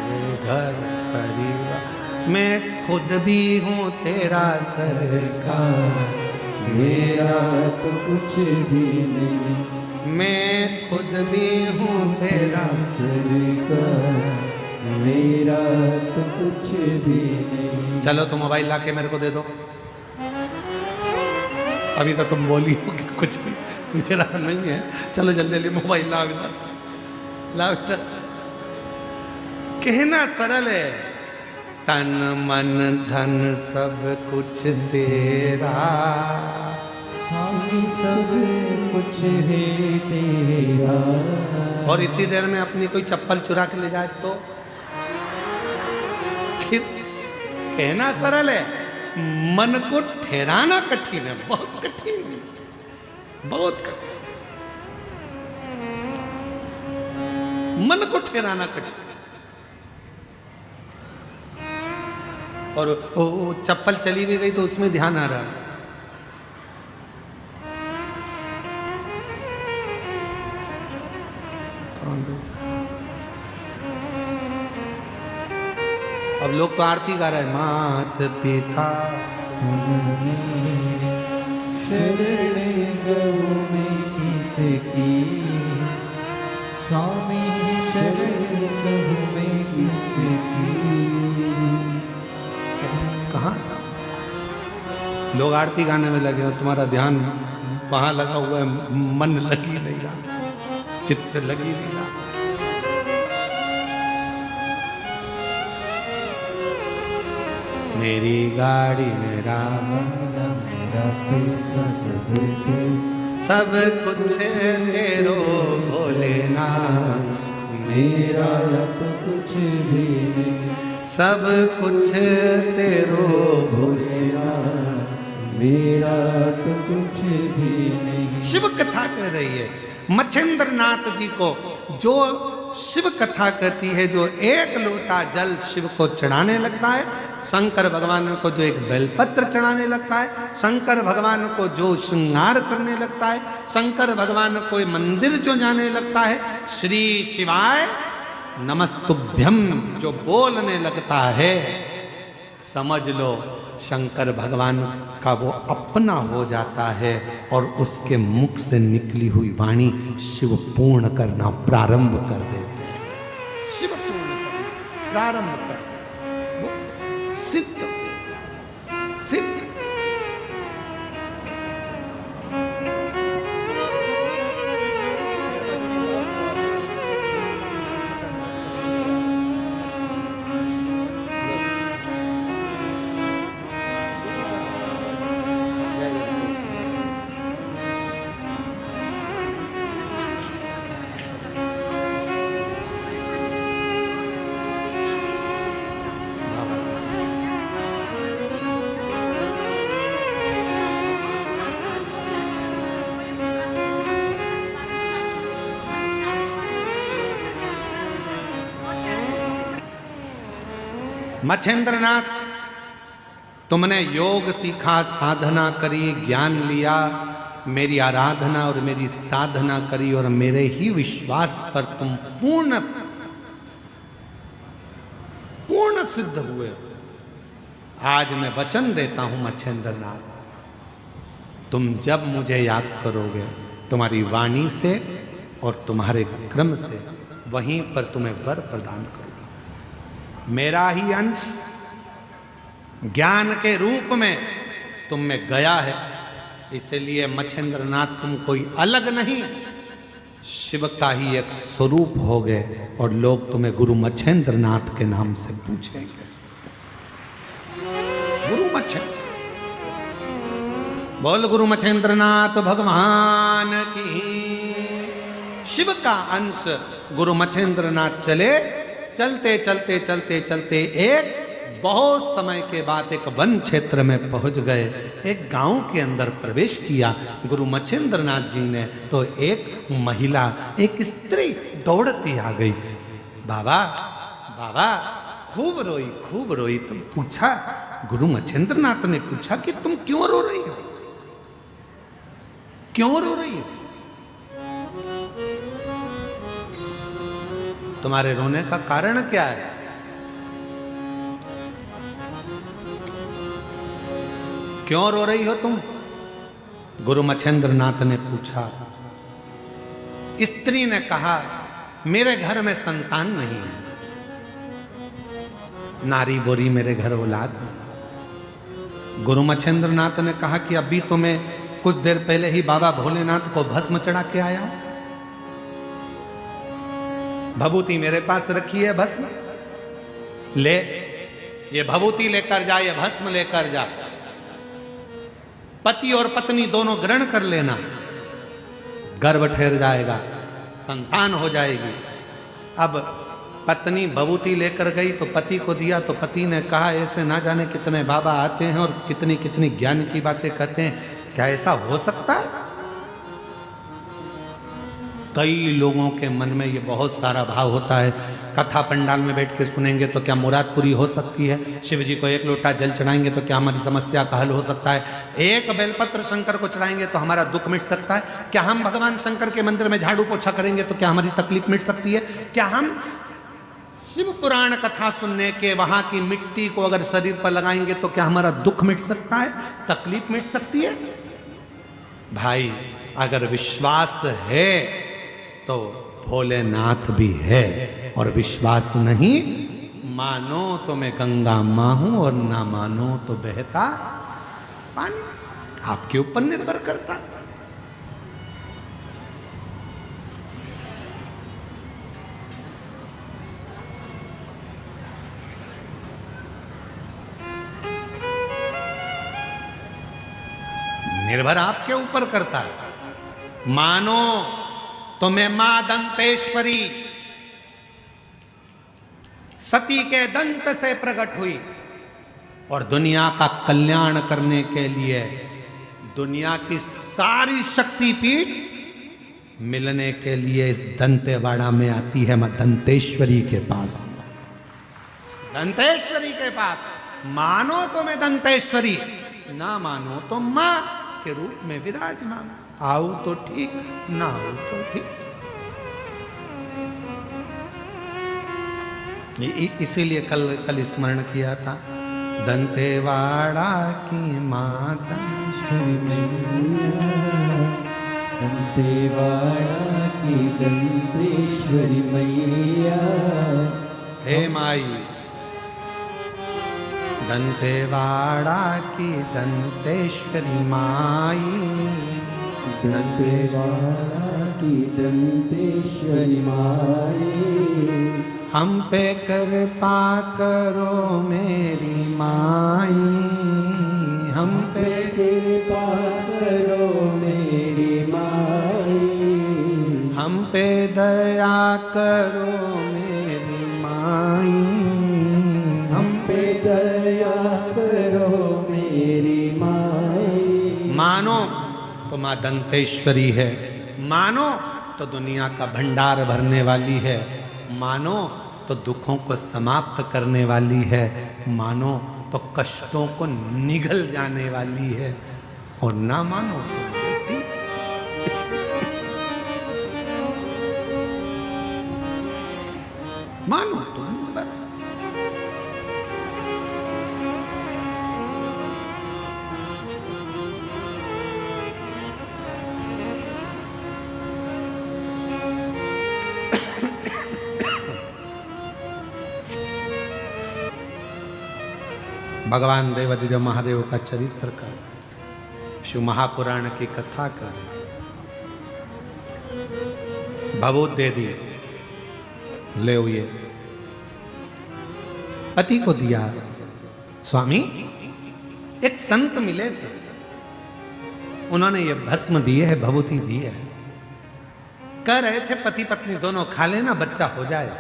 मेरे घर परिवार, मैं खुद भी हूँ तेरा सरकार, मेरा तो कुछ भी नहीं, मैं खुद भी हूँ तेरा सरकार, मेरा तो कुछ भी नहीं। चलो तो मोबाइल ला के मेरे को दे दो। अभी तो तुम बोली हो कि कुछ मेरा नहीं है, चलो जल्दी जल्दी मोबाइल लाओ इधर, लाओ इधर। कहना सरल है, तन मन धन सब कुछ तेरा, हम सब कुछ है तेरा। और इतनी देर में अपनी कोई चप्पल चुरा के ले जाए तो फिर कहना सरल है, मन को ठहराना कठिन है, बहुत कठिन है, बहुत कठिन। मन को ठहराना कठिन। और वो चप्पल चली भी गई तो उसमें ध्यान आ रहा है। अब लोग तो आरती गा रहे हैं, मात पिता शरण गऊ में किसकी, स्वामी शरण गऊ में किसकी। कहाँ था? लोग आरती गाने में लगे और तुम्हारा ध्यान वहां लगा हुआ है, मन लगी नहीं रहा, चित्त लगी नहीं रहा। मेरी गाड़ी मेरा बंगला, मेरा पैसा सब सब कुछ तेरो भोलेनाथ, मेरा तो कुछ भी नहीं, सब कुछ तेरो भोलेनाथ, मेरा तो कुछ भी नहीं। शिव कथा कह रही है मच्छिंद्र नाथ जी को, जो शिव कथा कहती है, जो एक लोटा जल शिव को चढ़ाने लगता है, शंकर भगवान को जो एक बेलपत्र चढ़ाने लगता है, शंकर भगवान को जो श्रृंगार करने लगता है, शंकर भगवान को मंदिर जो जाने लगता है, श्री शिवाय नमस्तुभ्यम जो बोलने लगता है, समझ लो शंकर भगवान का वो अपना हो जाता है और उसके मुख से निकली हुई वाणी शिव पूर्ण करना प्रारंभ कर देते हैं। शिव पूर्ण करना प्रारंभ कर वो सिद्ध सिद्ध। मच्छेंद्रनाथ, तुमने योग सीखा, साधना करी, ज्ञान लिया, मेरी आराधना और मेरी साधना करी और मेरे ही विश्वास पर तुम पूर्ण सिद्ध हुए। आज मैं वचन देता हूं मच्छेंद्रनाथ, तुम जब मुझे याद करोगे तुम्हारी वाणी से और तुम्हारे क्रम से वहीं पर तुम्हें वर प्रदान करूंगा। मेरा ही अंश ज्ञान के रूप में तुम में गया है, इसलिए मच्छेंद्रनाथ तुम कोई अलग नहीं, शिव का ही एक स्वरूप हो गए और लोग तुम्हें गुरु मच्छेंद्रनाथ के नाम से पूछेंगे। गुरु मच्छेंद्र, बोल गुरु मच्छेंद्रनाथ भगवान की। शिव का अंश गुरु मच्छेंद्रनाथ चले, चलते चलते चलते चलते एक बहुत समय के बाद एक वन क्षेत्र में पहुंच गए। एक गांव के अंदर प्रवेश किया गुरु मच्छेंद्रनाथ जी ने, तो एक महिला, एक स्त्री दौड़ती आ गई। बाबा बाबा, खूब रोई। तुम पूछा, गुरु मच्छेंद्रनाथ ने पूछा कि तुम क्यों रो रही हो, क्यों रो रही हो? तुम्हारे रोने का कारण क्या है? क्यों रो रही हो तुम? गुरु मच्छेंद्रनाथ ने पूछा। स्त्री ने कहा, मेरे घर में संतान नहीं है, नारी बोरी मेरे घर औलाद नहीं। गुरु मच्छेंद्रनाथ ने कहा कि अभी तो मैं कुछ देर पहले ही बाबा भोलेनाथ को भस्म चढ़ा के आया हूं, भभूति मेरे पास रखी है, भस्म ले, ये भभूति लेकर जा, ये भस्म लेकर जा, पति और पत्नी दोनों ग्रहण कर लेना, गर्भ ठहर जाएगा, संतान हो जाएगी। अब पत्नी भभूति लेकर गई तो पति को दिया, तो पति ने कहा, ऐसे ना जाने कितने बाबा आते हैं और कितनी कितनी ज्ञान की बातें कहते हैं, क्या ऐसा हो सकता है? कई लोगों के मन में ये बहुत सारा भाव होता है, कथा पंडाल में बैठ के सुनेंगे तो क्या मुराद पूरी हो सकती है, शिव जी को एक लोटा जल चढ़ाएंगे तो क्या हमारी समस्या का हल हो सकता है, एक बेलपत्र शंकर को चढ़ाएंगे तो हमारा दुख मिट सकता है, क्या हम भगवान शंकर के मंदिर में झाड़ू पोछा करेंगे तो क्या हमारी तकलीफ मिट सकती है, क्या हम शिव पुराण कथा सुनने के वहां की मिट्टी को अगर शरीर पर लगाएंगे तो क्या हमारा दुख मिट सकता है, तकलीफ मिट सकती है? भाई, अगर विश्वास है तो भोलेनाथ भी है, और विश्वास नहीं, मानो तो मैं गंगा मां हूं और ना मानो तो बहता पानी, आपके ऊपर निर्भर करता। निर्भर आपके ऊपर करता है। मानो तो मैं मां दंतेश्वरी सती के दंत से प्रकट हुई और दुनिया का कल्याण करने के लिए दुनिया की सारी शक्तिपीठ मिलने के लिए इस दंतेवाड़ा में आती है। मां दंतेश्वरी के पास, दंतेश्वरी के पास। मानो तो मैं दंतेश्वरी, ना मानो तो मां के रूप में विराजमान। आओ तो ठीक, ना आओ तो ठीक। इसीलिए कल स्मरण किया था, दंतेवाड़ा की माता ईश्वरी मैया, दंतेवाड़ा की दंतेश्वरी मैया। हे माई, दंतेवाड़ा की दंतेश्वरी माई, दंतेवाड़ा की दंतेश्वरी माई। हम पे कृपा करो मेरी माई, हम पे कृपा करो मेरी माई, हम पे दया करो मेरी माई, हम पे दया करो मेरी माई। मानो तो माँ दंतेश्वरी है, मानो तो दुनिया का भंडार भरने वाली है, मानो तो दुखों को समाप्त करने वाली है, मानो तो कष्टों को निगल जाने वाली है, और ना मानो तो बेटी मानो तो निगल। भगवान देवादिदेव महादेव का चरित्र कर, शिव महापुराण की कथा कर, भभूत दे दिए, ले ये पति को दिया। स्वामी एक संत मिले थे, उन्होंने ये भस्म दिए है, भभूति दी है, कह रहे थे पति पत्नी दोनों खा लेना, बच्चा हो जाए।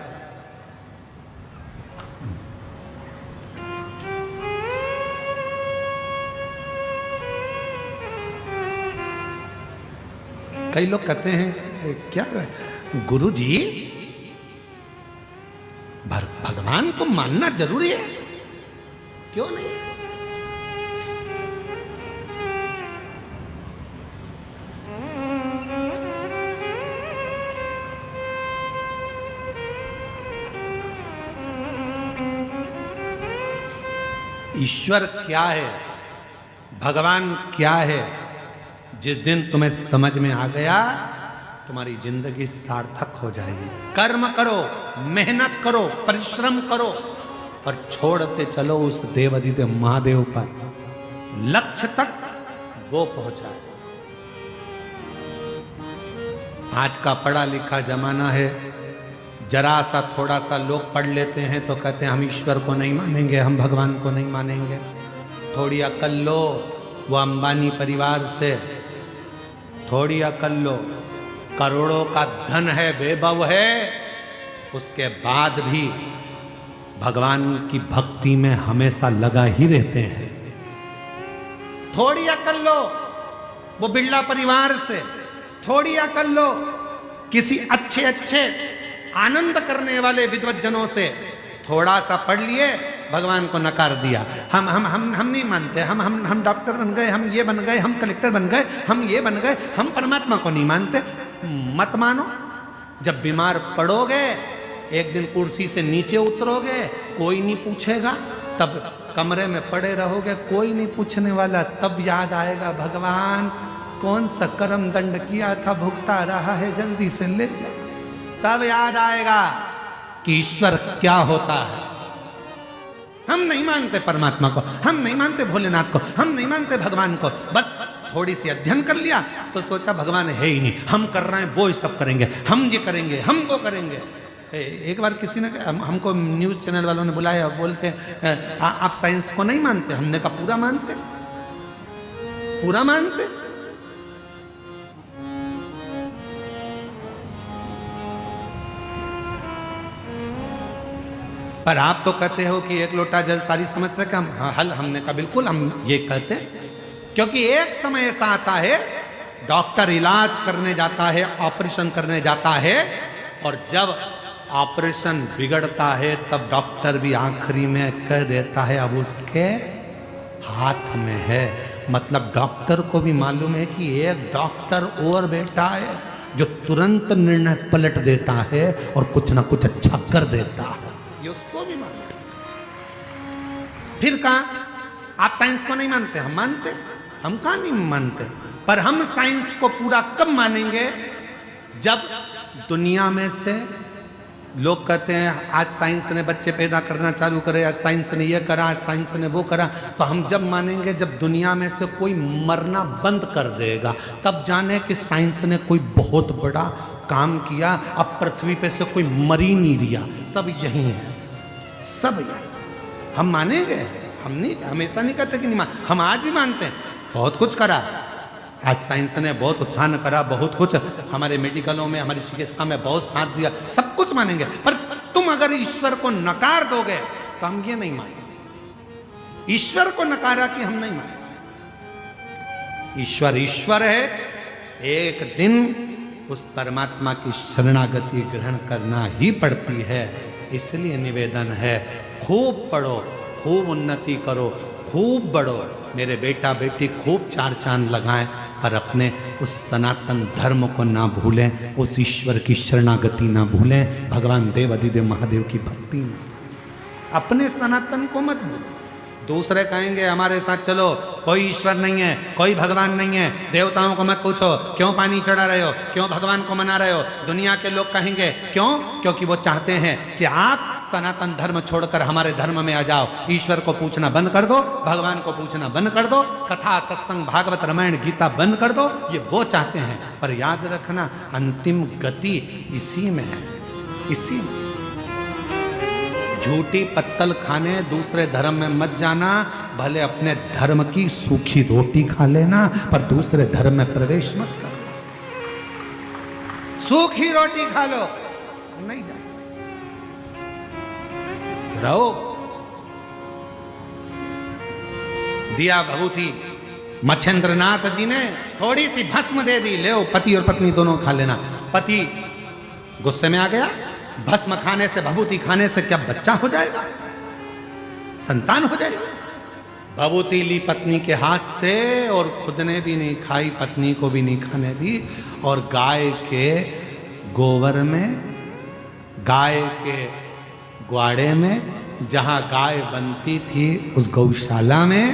कई लोग कहते हैं क्या गुरु जी भगवान को मानना जरूरी है? क्यों नहीं? ईश्वर क्या है, भगवान क्या है, जिस दिन तुम्हें समझ में आ गया तुम्हारी जिंदगी सार्थक हो जाएगी। कर्म करो, मेहनत करो, परिश्रम करो और छोड़ते चलो उस देवादिदेव महादेव पर, लक्ष्य तक वो पहुंचाए। आज का पढ़ा लिखा जमाना है, जरा सा थोड़ा सा लोग पढ़ लेते हैं तो कहते हैं हम ईश्वर को नहीं मानेंगे, हम भगवान को नहीं मानेंगे। थोड़ी अकल लो, वो अंबानी परिवार से थोड़ी अकल लो, करोड़ों का धन है, वैभव है, उसके बाद भी भगवान की भक्ति में हमेशा लगा ही रहते हैं। थोड़ी अकल लो वो बिरला परिवार से, थोड़ी अकल लो किसी अच्छे अच्छे आनंद करने वाले विद्वज्जनों से। थोड़ा सा पढ़ लिए, भगवान को नकार दिया, हम नहीं मानते, हम डॉक्टर बन गए, हम ये बन गए, हम कलेक्टर बन गए, हम ये बन गए, हम परमात्मा को नहीं मानते। मत मानो, जब बीमार पड़ोगे, एक दिन कुर्सी से नीचे उतरोगे, कोई नहीं पूछेगा, तब कमरे में पड़े रहोगे, कोई नहीं पूछने वाला, तब याद आएगा भगवान कौन सा कर्म दंड किया था, भुगता रहा है, जल्दी से ले जाए। तब याद आएगा कि ईश्वर क्या होता है। हम नहीं मानते परमात्मा को, हम नहीं मानते भोलेनाथ को, हम नहीं मानते भगवान को। बस थोड़ी सी अध्ययन कर लिया तो सोचा भगवान है ही नहीं, हम कर रहे हैं वो ही सब करेंगे, हम ये करेंगे, हम वो करेंगे। एक बार किसी ने हमको न्यूज़ चैनल वालों ने बुलाया, बोलते आप साइंस को नहीं मानते? हमने कहा पूरा मानते, पूरा मानते। पर आप तो कहते हो कि एक लोटा जल सारी समस्या का हल। हमने कहा बिल्कुल हम ये कहते हैं, क्योंकि एक समय ऐसा आता है डॉक्टर इलाज करने जाता है, ऑपरेशन करने जाता है, और जब ऑपरेशन बिगड़ता है तब डॉक्टर भी आखिरी में कह देता है अब उसके हाथ में है। मतलब डॉक्टर को भी मालूम है कि एक डॉक्टर और बैठा है जो तुरंत निर्णय पलट देता है और कुछ ना कुछ अच्छा कर देता है, ये उसको भी मालूम है। फिर कहा आप साइंस को नहीं मानते, हम मानते, हम कहाँ नहीं मानते, पर हम साइंस को पूरा कब मानेंगे जब दुनिया में से लोग कहते हैं आज साइंस ने बच्चे पैदा करना चालू करे, आज साइंस ने ये करा, आज साइंस ने वो करा, तो हम जब मानेंगे जब दुनिया में से कोई मरना बंद कर देगा, तब जाने कि साइंस ने कोई बहुत बड़ा काम किया। अब पृथ्वी पे से कोई मर ही नहीं रिया, सब यही है, सब यही। हम मानेंगे, हम नहीं, हमेशा नहीं कहते कि नहीं मान, हम आज भी मानते हैं बहुत कुछ करा, आज साइंस ने बहुत उत्थान करा, बहुत कुछ हमारे मेडिकलों में, हमारी चिकित्सा में बहुत साथ दिया, सब कुछ मानेंगे, पर तुम अगर ईश्वर को नकार दोगे तो हम ये नहीं मानेंगे। ईश्वर को नकारा कि हम नहीं मानेंगे। ईश्वर ईश्वर है, एक दिन उस परमात्मा की शरणागति ग्रहण करना ही पड़ती है। इसलिए निवेदन है खूब पढ़ो, खूब उन्नति करो, खूब बढ़ो, मेरे बेटा बेटी खूब चार चांद लगाएं, पर अपने उस सनातन धर्म को ना भूलें, उस ईश्वर की शरणागति ना भूलें, भगवान देव अधिदेव महादेव की भक्ति में अपने सनातन को मत भूलो। दूसरे कहेंगे हमारे साथ चलो, कोई ईश्वर नहीं है, कोई भगवान नहीं है, देवताओं को मत पूछो, क्यों पानी चढ़ा रहे हो, क्यों भगवान को मना रहे हो। दुनिया के लोग कहेंगे क्यों, क्योंकि वो चाहते हैं कि आप सनातन धर्म छोड़कर हमारे धर्म में आ जाओ, ईश्वर को पूछना बंद कर दो, भगवान को पूछना बंद कर दो, कथा सत्संग भागवत रामायण गीता बंद कर दो, ये वो चाहते हैं। पर याद रखना अंतिम गति इसी में है, इसी में। झूठी पत्तल खाने दूसरे धर्म में मत जाना, भले अपने धर्म की सूखी रोटी खा लेना, पर दूसरे धर्म में प्रवेश मत करो। सूखी रोटी खा लो, नहीं जाए रहो। दिया भभूति मच्छेंद्रनाथ जी ने थोड़ी सी भस्म दे दी, ले पति और पत्नी दोनों खा लेना। पति गुस्से में आ गया, भस्म खाने से, भभूति खाने से क्या बच्चा हो जाएगा, संतान हो जाएगा। भभूति ली पत्नी के हाथ से और खुद ने भी नहीं खाई, पत्नी को भी नहीं खाने दी, और गाय के गोबर में, गाय के ग्वाड़े में, जहां गाय बनती थी उस गौशाला में,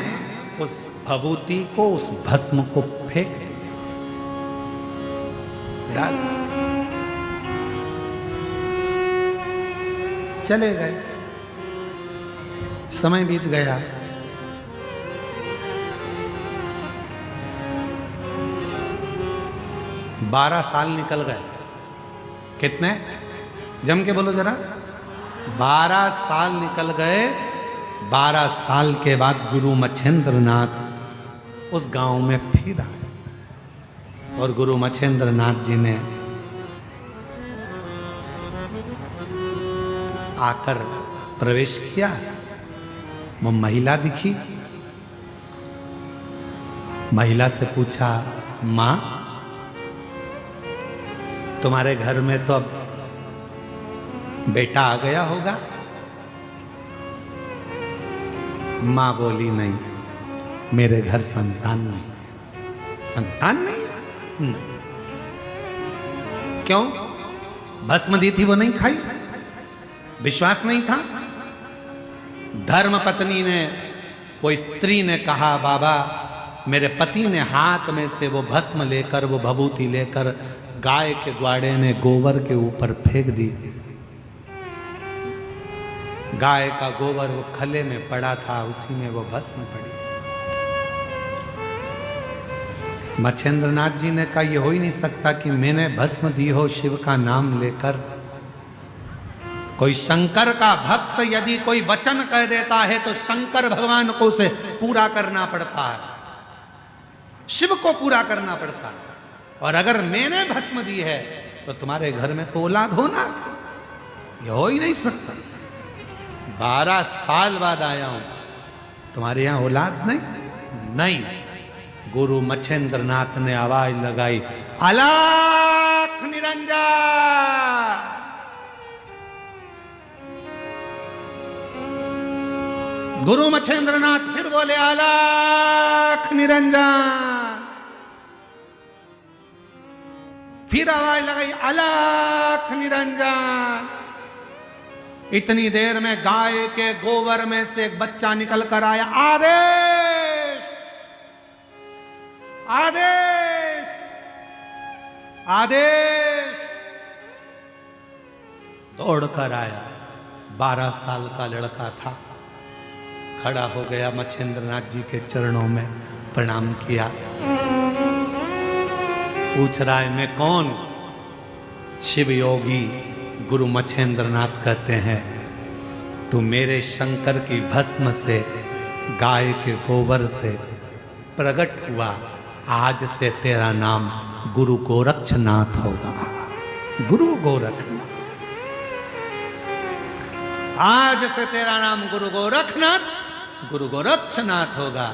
उस भभूति को, उस भस्म को फेंक दिया, डाल चले गए। समय बीत गया, बारह साल निकल गए। कितने, जम के बोलो जरा, 12 साल निकल गए। 12 साल के बाद गुरु मच्छेंद्रनाथ उस गांव में फिर आए, और गुरु मच्छेंद्रनाथ जी ने आकर प्रवेश किया। वो महिला दिखी, महिला से पूछा, मां तुम्हारे घर में तो अब बेटा आ गया होगा? मां बोली, नहीं, मेरे घर संतान नहीं। संतान नहीं? नहीं। क्यों? भस्म दी थी वो नहीं खाई, विश्वास नहीं था। धर्म पत्नी ने, वो स्त्री ने कहा, बाबा मेरे पति ने हाथ में से वो भस्म लेकर, वो भभूति लेकर गाय के ग्वाड़े में गोबर के ऊपर फेंक दी। गाय का गोबर वो खले में पड़ा था, उसी में वो भस्म पड़ी। मच्छेंद्रनाथ जी ने कहा, यह हो ही नहीं सकता कि मैंने भस्म दी हो शिव का नाम लेकर। कोई शंकर का भक्त यदि कोई वचन कह देता है तो शंकर भगवान को उसे पूरा करना पड़ता है, शिव को पूरा करना पड़ता है। और अगर मैंने भस्म दी है तो तुम्हारे घर में तो औलाद होना था, यह हो ही नहीं सकता। 12 साल बाद आया हूं, तुम्हारे यहां औलाद नहीं? नहीं। गुरु मच्छेंद्रनाथ ने आवाज लगाई, अलख निरंजन। गुरु मच्छेंद्रनाथ फिर बोले, अलख निरंजन। फिर आवाज लगाई, अलख निरंजन। इतनी देर में गाय के गोबर में से एक बच्चा निकल कर आया। आदेश, आदेश, आदेश। दौड़कर आया। 12 साल का लड़का था। खड़ा हो गया, मच्छिंद्रनाथ जी के चरणों में प्रणाम किया। पूछ रहा है मैं कौन? शिव योगी गुरु मच्छिंद्रनाथ कहते हैं तू मेरे शंकर की भस्म से, गाय के गोबर से प्रकट हुआ। आज से तेरा नाम गुरु गोरक्षनाथ होगा। गुरु गोरखनाथ, आज से तेरा नाम गुरु गोरखनाथ, गुरु गोरक्षनाथ होगा।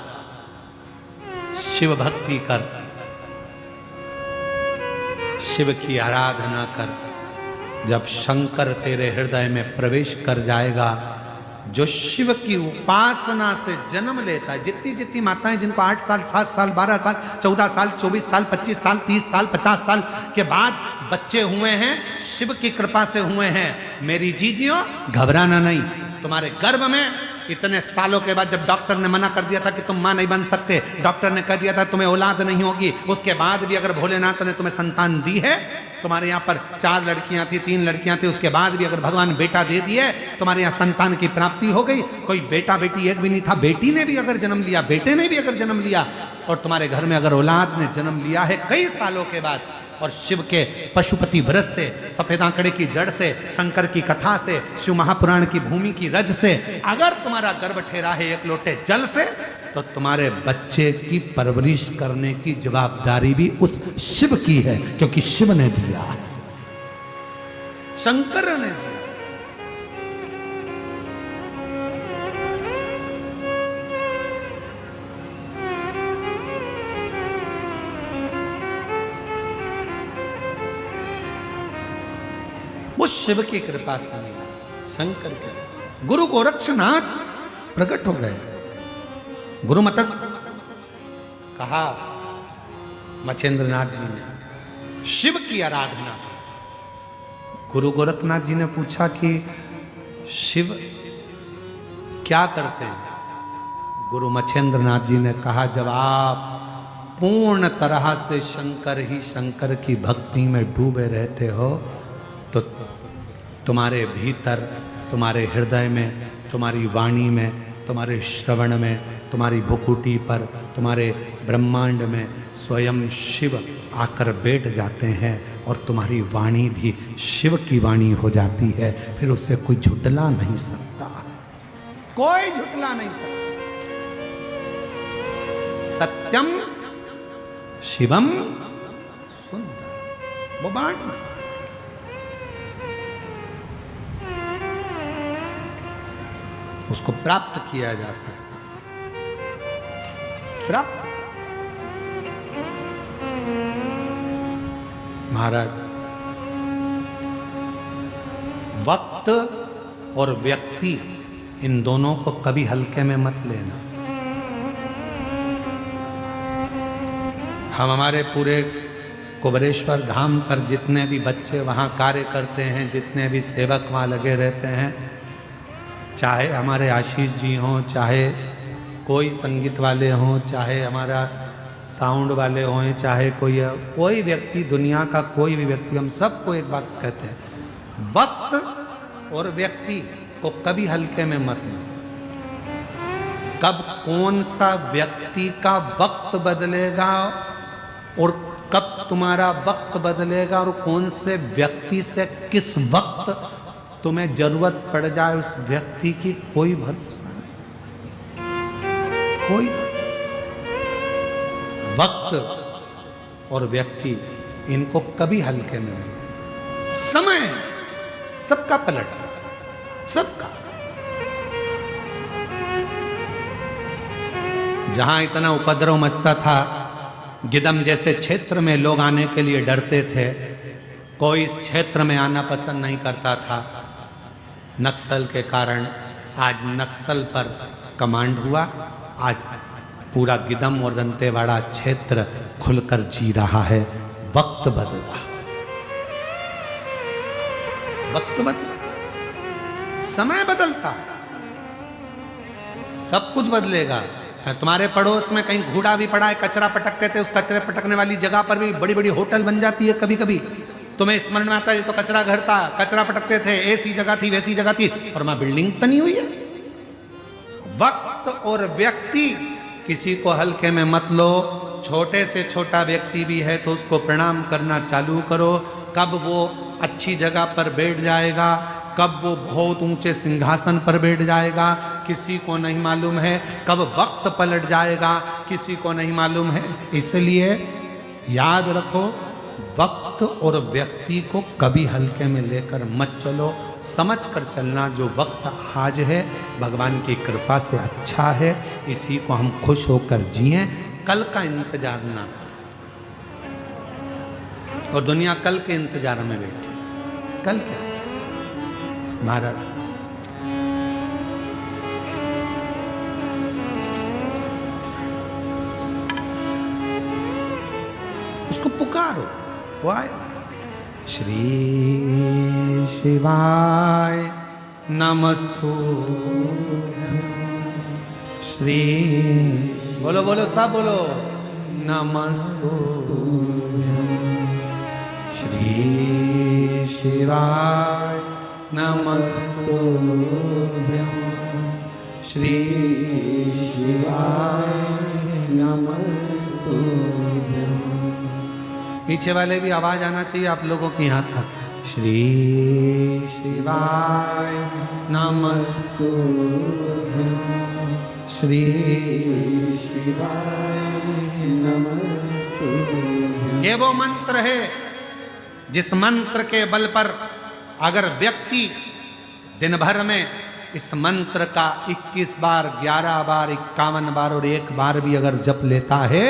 शिव भक्ति कर, शिव की आराधना कर। जब शंकर तेरे हृदय में प्रवेश कर जाएगा, जो शिव की उपासना से जन्म लेता है, जितनी जितनी माताएं जिनको 8 साल, 7 साल, 12 साल, 14 साल, 24 साल, 25 साल, 30 साल, 50 साल के बाद बच्चे हुए हैं, शिव की कृपा से हुए हैं, मेरी जीजियों घबराना नहीं। तुम्हारे गर्भ में इतने सालों के बाद जब डॉक्टर ने मना कर दिया था कि तुम मां नहीं बन सकते, डॉक्टर ने कह दिया था तुम्हें औलाद नहीं होगी, उसके बाद भी अगर भोलेनाथ ने तुम्हें संतान दी है, तुम्हारे यहाँ पर 4 लड़कियां थी, 3 लड़कियां थी, उसके बाद भी अगर भगवान बेटा दे दिए, तुम्हारे यहाँ संतान की प्राप्ति हो गई। कोई बेटा बेटी एक भी नहीं था, बेटी ने भी अगर जन्म लिया, बेटे ने भी अगर जन्म लिया, और तुम्हारे घर में अगर औलाद ने जन्म लिया है कई सालों के बाद, और शिव के पशुपति व्रत से, सफेद आंकड़े की जड़ से, शंकर की कथा से, शिव महापुराण की भूमि की रज से अगर तुम्हारा गर्भ ठहरा है एक लोटे जल से, तो तुम्हारे बच्चे की परवरिश करने की जवाबदारी भी उस शिव की है, क्योंकि शिव ने दिया, शंकर ने दिया। वो शिव की कृपा से मिला, शंकर के। गुरु गोरक्षनाथ प्रकट हो गए। गुरु मत कहा मच्छिंद्रनाथ जी ने, शिव की आराधना। गुरु गोरखनाथ जी ने पूछा कि शिव क्या करते हैं? गुरु मच्छिंद्रनाथ जी ने कहा जब आप पूर्ण तरह से शंकर ही शंकर की भक्ति में डूबे रहते हो, तो तुम्हारे भीतर, तुम्हारे हृदय में, तुम्हारी वाणी में, तुम्हारे श्रवण में, तुम्हारी भुकुटी पर, तुम्हारे ब्रह्मांड में स्वयं शिव आकर बैठ जाते हैं, और तुम्हारी वाणी भी शिव की वाणी हो जाती है। फिर उससे कोई झुटला नहीं सकता, कोई झुटला नहीं सकता। सत्यम शिवम सुंदर, वो वाणी से उसको प्राप्त किया जा सकता है। प्राप्त महाराज, वक्त और व्यक्ति, इन दोनों को कभी हल्के में मत लेना। हम हमारे पूरे कुबरेश्वर धाम पर जितने भी बच्चे वहाँ कार्य करते हैं, जितने भी सेवक वहाँ लगे रहते हैं, चाहे हमारे आशीष जी हों, चाहे कोई संगीत वाले हों, चाहे हमारा साउंड वाले हों, चाहे कोई व्यक्ति, दुनिया का कोई भी व्यक्ति, हम सबको एक बात कहते हैं, वक्त और व्यक्ति को कभी हल्के में मत लो। कब कौन सा व्यक्ति का वक्त बदलेगा और कब तुम्हारा वक्त बदलेगा, और कौन से व्यक्ति से किस वक्त तुम्हें जरूरत पड़ जाए उस व्यक्ति की, कोई भरोसा नहीं, कोई। वक्त और व्यक्ति, इनको कभी हल्के में नहीं। समय सबका पलटता, सबका। जहां इतना उपद्रव मचता था, गिदम जैसे क्षेत्र में लोग आने के लिए डरते थे, कोई इस क्षेत्र में आना पसंद नहीं करता था। नक्सल के कारण आज नक्सल पर कमांड हुआ, आज पूरा गिदम और दंतेवाड़ा क्षेत्र खुलकर जी रहा है। वक्त बदला, वक्त बदला, समय बदलता है, सब कुछ बदलेगा। तुम्हारे पड़ोस में कहीं घूड़ा भी पड़ा है, कचरा पटकते थे, उस कचरे पटकने वाली जगह पर भी बड़ी बड़ी होटल बन जाती है कभी कभी। तुम्हें स्मरण में आता है तो कचरा घर था, कचरा पटकते थे, ऐसी जगह थी वैसी जगह थी, और वहां बिल्डिंग तो नहीं हुई है। वक्त और व्यक्ति, किसी को हल्के में मत लो। छोटे से छोटा व्यक्ति भी है तो उसको प्रणाम करना चालू करो। कब वो अच्छी जगह पर बैठ जाएगा, कब वो बहुत ऊंचे सिंहासन पर बैठ जाएगा, किसी को नहीं मालूम है। कब वक्त पलट जाएगा, किसी को नहीं मालूम है। इसलिए याद रखो, वक्त और व्यक्ति को कभी हल्के में लेकर मत चलो। समझ कर चलना, जो वक्त आज है भगवान की कृपा से अच्छा है, इसी को हम खुश होकर जिएं। कल का इंतजार ना करें। और दुनिया कल के इंतजार में बैठी। कल क्या महाराज, उसको पुकारो, वो आए। श्री शिवाय नमस्तुभ्यं। श्री बोलो बोलो सब बोलो, नमस्तुभ्यं। श्री शिवाय नमस्तुभ्यं। श्री शिवाय नमस्तुभ्यं। पीछे वाले भी आवाज आना चाहिए आप लोगों की यहाँ तक। श्री शिवाय नमस्तुभ्यं। श्री शिवाय नमस्तुभ्यं। ये वो मंत्र है जिस मंत्र के बल पर अगर व्यक्ति दिन भर में इस मंत्र का 21 बार, 11 बार, 51 बार और 1 बार भी अगर जप लेता है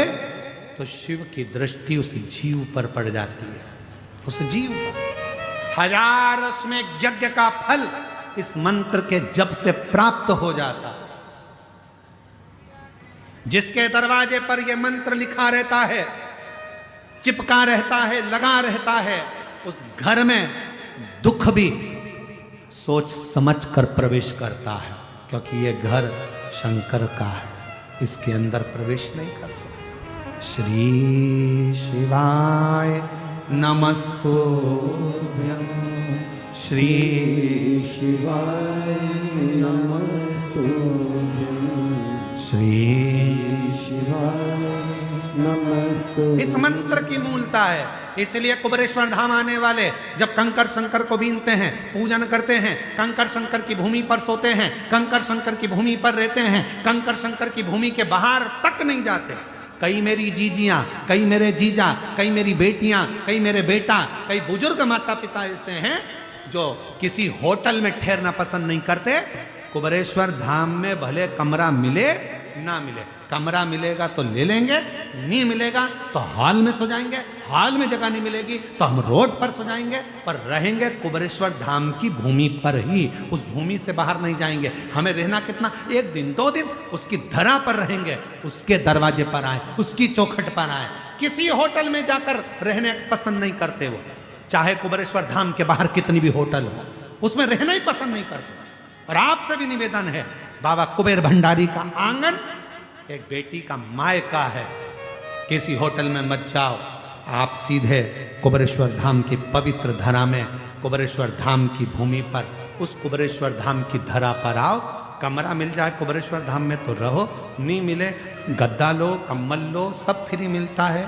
तो शिव की दृष्टि उस जीव पर पड़ जाती है। उस जीव पर 1000 अश्वमेध यज्ञ का फल इस मंत्र के जप से प्राप्त हो जाता है। जिसके दरवाजे पर यह मंत्र लिखा रहता है, चिपका रहता है, लगा रहता है, उस घर में दुख भी सोच समझ कर प्रवेश करता है, क्योंकि यह घर शंकर का है, इसके अंदर प्रवेश नहीं कर सकता। श्री शिवाय नमस्तुभ्यं। श्री शिवाय नमस्तुभ्यं। श्री शिवाय नमस्तुभ्यं। इस मंत्र की मूलता है। इसलिए कुबेरेश्वर धाम आने वाले जब कंकर शंकर को बीनते हैं, पूजन करते हैं, कंकर शंकर की भूमि पर सोते हैं, कंकर शंकर की भूमि पर रहते हैं, कंकर शंकर की भूमि के बाहर तक नहीं जाते। कई मेरी जीजियां, कई मेरे जीजा, कई मेरी बेटियां, कई मेरे बेटा, कई बुजुर्ग माता पिता ऐसे हैं जो किसी होटल में ठहरना पसंद नहीं करते। कुबेरेश्वर धाम में भले कमरा मिले ना मिले, कमरा मिलेगा तो ले लेंगे, नहीं मिलेगा तो हॉल में सो जाएंगे, हॉल में जगह नहीं मिलेगी तो हम रोड पर सो जाएंगे, पर रहेंगे कुबेरेश्वर धाम की भूमि पर ही। उस भूमि से बाहर नहीं जाएंगे। हमें रहना कितना, 1 दिन 2 दिन उसकी धरा पर रहेंगे, उसके दरवाजे पर आए, उसकी चौखट पर आए। किसी होटल में जाकर रहने पसंद नहीं करते वो, चाहे कुबेरेश्वर धाम के बाहर कितनी भी होटल हो, उसमें रहना ही पसंद नहीं करते। और आपसे भी निवेदन है, बाबा कुबेर भंडारी का आंगन एक बेटी का मायका है। किसी होटल में मत जाओ, आप सीधे कुबेरेश्वर धाम की पवित्र धरा में, कुबेरेश्वर धाम की भूमि पर, उस कुबेरेश्वर धाम की धरा पर आओ। कमरा मिल जाए कुबेरेश्वर धाम में तो रहो, नहीं मिले गद्दा लो, कम्बल लो, सब फ्री मिलता है।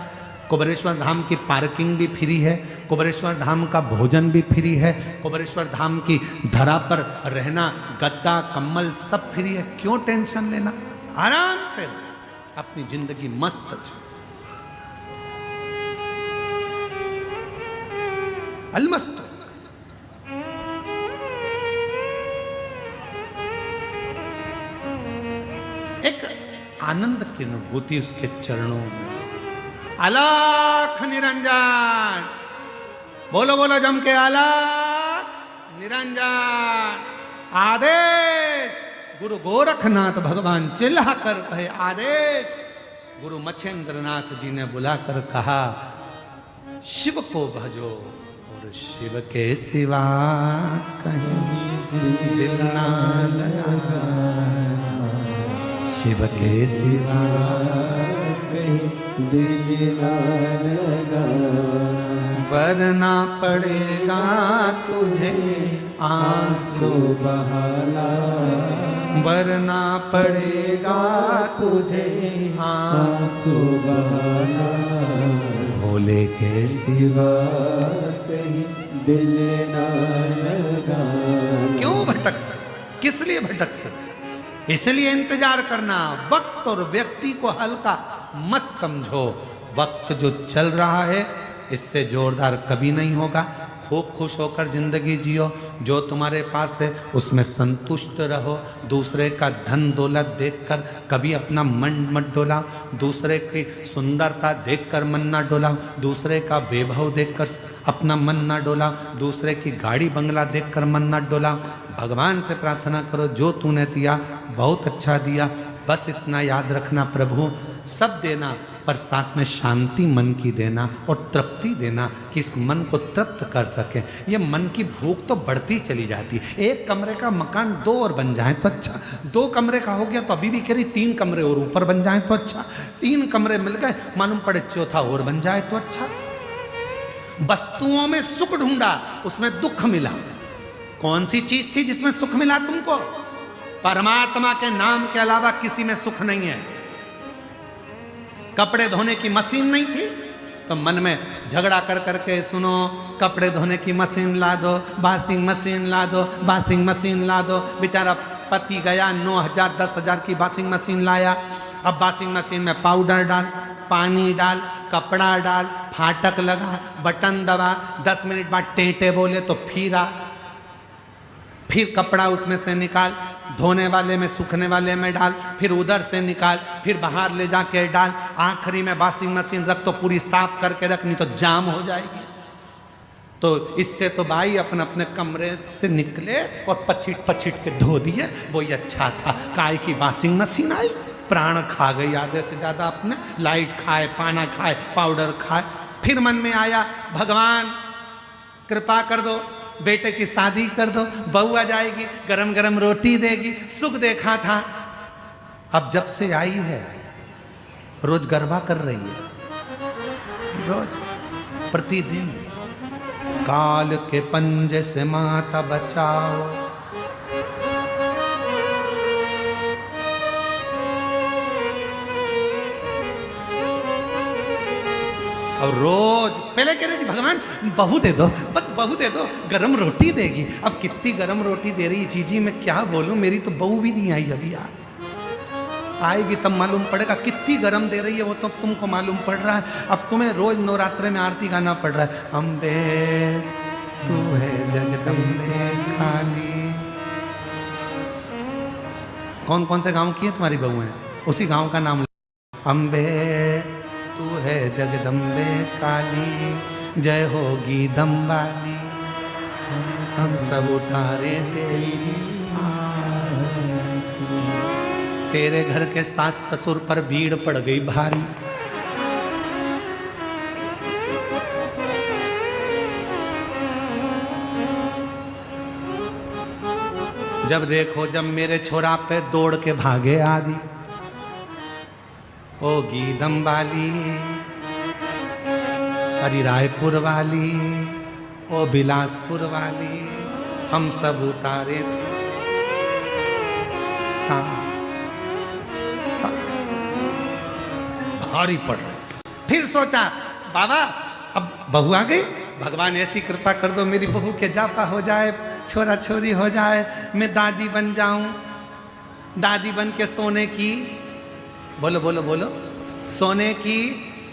कुबेरेश्वर धाम की पार्किंग भी फ्री है, कुबेरेश्वर धाम का भोजन भी फ्री है, कुबेरेश्वर धाम की धरा पर रहना, गद्दा कम्बल सब फ्री है। क्यों टेंशन लेना, आराम से अपनी जिंदगी मस्त जी। अलमस्त एक आनंद की अनुभूति उसके चरणों में। अलख निरंजन, बोलो बोलो जम के, अलख निरंजन। आदेश गुरु गोरखनाथ भगवान चिल्ला कर कहे आदेश। गुरु मच्छेंद्रनाथ जी ने बुलाकर कहा शिव को भजो और और शिव के सिवा कहीं दिल ना लगा, शिव के सिवा कहीं दिल ना लगा, वरना पड़ेगा तुझे आंसू बहाना, वरना पड़ेगा तुझे आंसू बहाना, भोले के सिवा कहीं दिल ना लगा। क्यों भटकते, किस लिए भटकते? इसलिए इंतजार करना, वक्त और व्यक्ति को हल्का मत समझो। वक्त जो चल रहा है इससे जोरदार कभी नहीं होगा। खूब खुश होकर जिंदगी जियो, जो तुम्हारे पास है उसमें संतुष्ट रहो। दूसरे का धन दौलत देखकर कभी अपना मन मत डोलाओ, दूसरे की सुंदरता देखकर मन ना डोलाओ, दूसरे का वैभव देखकर अपना मन ना डोलाओ, दूसरे की गाड़ी बंगला देखकर मन ना डोलाओ। भगवान से प्रार्थना करो, जो तूने दिया बहुत अच्छा दिया, बस इतना याद रखना प्रभु, सब देना पर साथ में शांति मन की देना और तृप्ति देना कि इस मन को तृप्त कर सके। ये मन की भूख तो बढ़ती चली जाती है। एक कमरे का मकान 2 और बन जाए तो अच्छा, 2 कमरे का हो गया तो अभी भी कह रही 3 कमरे और ऊपर बन जाए तो अच्छा, 3 कमरे मिल गए मालूम पड़े चौथा और बन जाए तो अच्छा। वस्तुओं में सुख ढूंढा, उसमें दुख मिला। कौन सी चीज थी जिसमें सुख मिला तुमको? परमात्मा के नाम के अलावा किसी में सुख नहीं है। कपड़े धोने की मशीन नहीं थी तो मन में झगड़ा कर करके सुनो, कपड़े धोने की मशीन ला दो, वॉशिंग मशीन ला दो, वॉशिंग मशीन ला दो। बेचारा पति गया 9,000 10,000 की वॉशिंग मशीन लाया। अब वॉशिंग मशीन में पाउडर डाल, पानी डाल, कपड़ा डाल, फाटक लगा, बटन दबा, 10 मिनट बाद टेंटे बोले तो फिर कपड़ा उसमें से निकाल, धोने वाले में सूखने वाले में डाल, फिर उधर से निकाल, फिर बाहर ले जाके डाल, आखिरी में वॉशिंग मशीन रख तो पूरी साफ करके रख, नहीं तो जाम हो जाएगी। तो इससे तो भाई अपने अपने कमरे से निकले और पछिट पछिट के धो दिए, वही अच्छा था। काय की वॉशिंग मशीन आई, प्राण खा गई आधे से ज्यादा अपने, लाइट खाए, पाना खाए, पाउडर खाए। फिर मन में आया भगवान कृपा कर दो, बेटे की शादी कर दो, बहू आ जाएगी, गरम गरम रोटी देगी, सुख देखा था। अब जब से आई है रोज गरबा कर रही है, रोज प्रतिदिन। काल के पंजे से माता बचाओ, और रोज पहले कह रही थी भगवान बहू दे दो, बस बहू दे दो, गरम रोटी देगी। अब कितनी गरम रोटी दे रही चीजी, मैं क्या बोलूं, मेरी तो बहू भी नहीं आई अभी यार, आएगी तब मालूम पड़ेगा कितनी गरम दे रही है, वो तो तुमको मालूम पड़ रहा है। अब तुम्हें रोज नवरात्रे में आरती गाना पड़ रहा है, अम्बे तू है जगदम्बे काली। कौन कौन से गांव की है तुम्हारी बहू है, उसी गांव का नाम, अम्बे तू है जगदम्बे काली, जय होगी दम्बाली, हम सब उतारे तेरी आरती। तेरे घर के सास ससुर पर भीड़ पड़ गई भारी। जब देखो जब मेरे छोरा पे दौड़ के भागे आदि, ओ गीदम वाली, हरि रायपुर वाली, ओ बिलासपुर वाली, हम सब उतारे थे भारी पड़ रहे। फिर सोचा बाबा अब बहू आ गई, भगवान ऐसी कृपा कर दो मेरी बहू के जापा हो जाए, छोरा छोरी हो जाए, मैं दादी बन जाऊं, दादी बन के सोने की, बोलो बोलो बोलो, सोने की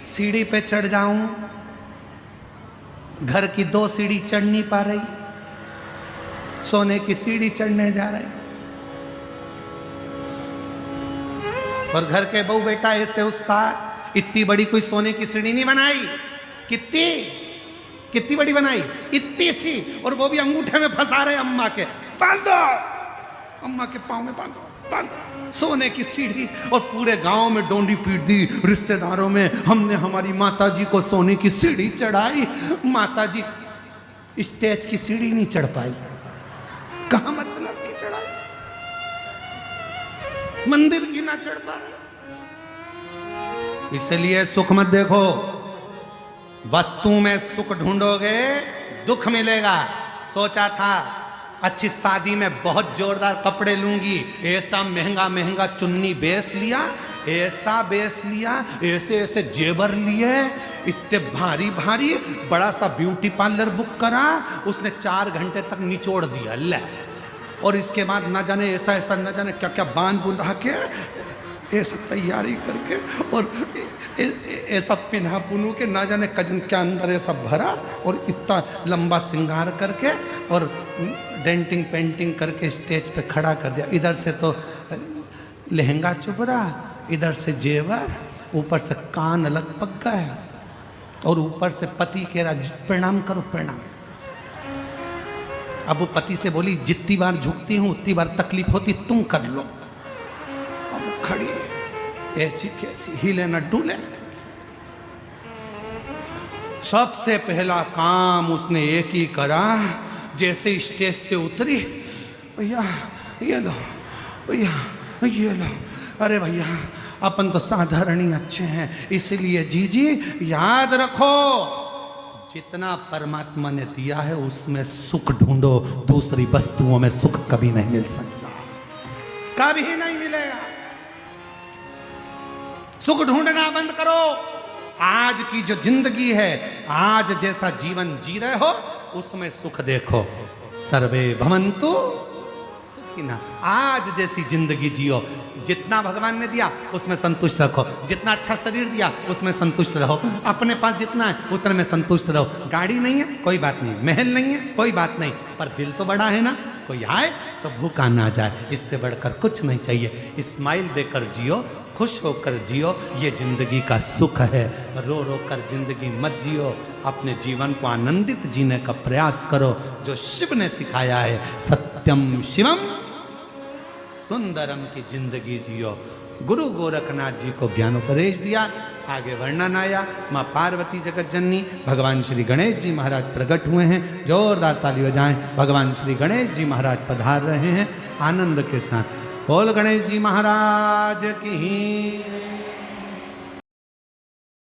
सीढ़ी पे चढ़ जाऊं। घर की 2 सीढ़ी चढ़ नहीं पा रही, सोने की सीढ़ी चढ़ने जा रही, और घर के बहू बेटा ऐसे उस्ताद, इतनी बड़ी कोई सोने की सीढ़ी नहीं बनाई, कितनी बड़ी बनाई, इतनी सी, और वो भी अंगूठे में फंसा रहे अम्मा के, बांध दो, अम्मा के पाँव में बांधो बांधो, सोने की सीढ़ी। और पूरे गांव में डोंडी पीट दी, रिश्तेदारों में, हमने हमारी माता जी को सोने की सीढ़ी चढ़ाई। माता जी स्टेज की सीढ़ी नहीं चढ़ पाई। कहा मतलब की चढ़ाई, मंदिर की ना चढ़ पा रहे। इसलिए सुख मत देखो, वस्तु में सुख ढूंढोगे दुख मिलेगा। सोचा था अच्छी शादी में बहुत जोरदार कपड़े लूंगी, ऐसा महंगा महंगा चुन्नी बेस लिया, ऐसा बेस लिया, ऐसे ऐसे जेवर लिए, इतने भारी भारी, बड़ा सा ब्यूटी पार्लर बुक करा, उसने 4 घंटे तक निचोड़ दिया ले। और इसके बाद ना जाने ऐसा ऐसा ना जाने क्या क्या बांध बुंधा के ऐसा तैयारी करके और ऐसा पिन्हा पुनू के ना जाने कजन के अंदर ऐसा भरा और इतना लंबा श्रृंगार करके और डेंटिंग पेंटिंग करके स्टेज पे खड़ा कर दिया। इधर से तो लहंगा चुभ रहा, इधर से जेवर, ऊपर से कान अलग पक गए और ऊपर से पति कह रहा प्रणाम करो प्रणाम। अब वो पति से बोली जितनी बार झुकती हूं उतनी बार तकलीफ होती, तुम कर लो। अब खड़ी ऐसी कैसी, हिले न डूले। सबसे पहला काम उसने एक ही करा, जैसे स्टेज से उतरी, भैया ये लो, भैया ये लो। अरे भैया अपन तो साधारण ही अच्छे हैं, इसलिए जीजी याद रखो जितना परमात्मा ने दिया है उसमें सुख ढूंढो, दूसरी वस्तुओं में सुख कभी नहीं मिल सकता, कभी नहीं मिलेगा। सुख ढूंढना बंद करो। आज की जो जिंदगी है, आज जैसा जीवन जी रहे हो उसमें सुख देखो। सर्वे भवन्तु सुखिनः। आज जैसी जिंदगी जियो, जितना भगवान ने दिया उसमें संतुष्ट रखो, जितना अच्छा शरीर दिया उसमें संतुष्ट रहो, अपने पास जितना है उतने में संतुष्ट रहो। गाड़ी नहीं है कोई बात नहीं, महल नहीं है कोई बात नहीं, पर दिल तो बड़ा है ना, कोई आए तो भूखा ना जाए, इससे बढ़कर कुछ नहीं चाहिए। स्माइल देकर जियो, खुश होकर जियो, ये जिंदगी का सुख है। रो रो कर जिंदगी मत जियो, अपने जीवन को आनंदित जीने का प्रयास करो, जो शिव ने सिखाया है, सत्यम शिवम सुंदरम की जिंदगी जियो। गुरु गोरखनाथ जी को ज्ञानोपदेश दिया, आगे वर्णन आया। माँ पार्वती जगत जननी, भगवान श्री गणेश जी महाराज प्रकट हुए हैं। जोरदार ताली बजाएं, भगवान श्री गणेश जी महाराज पधार रहे हैं आनंद के साथ। बोल गणेश जी महाराज की।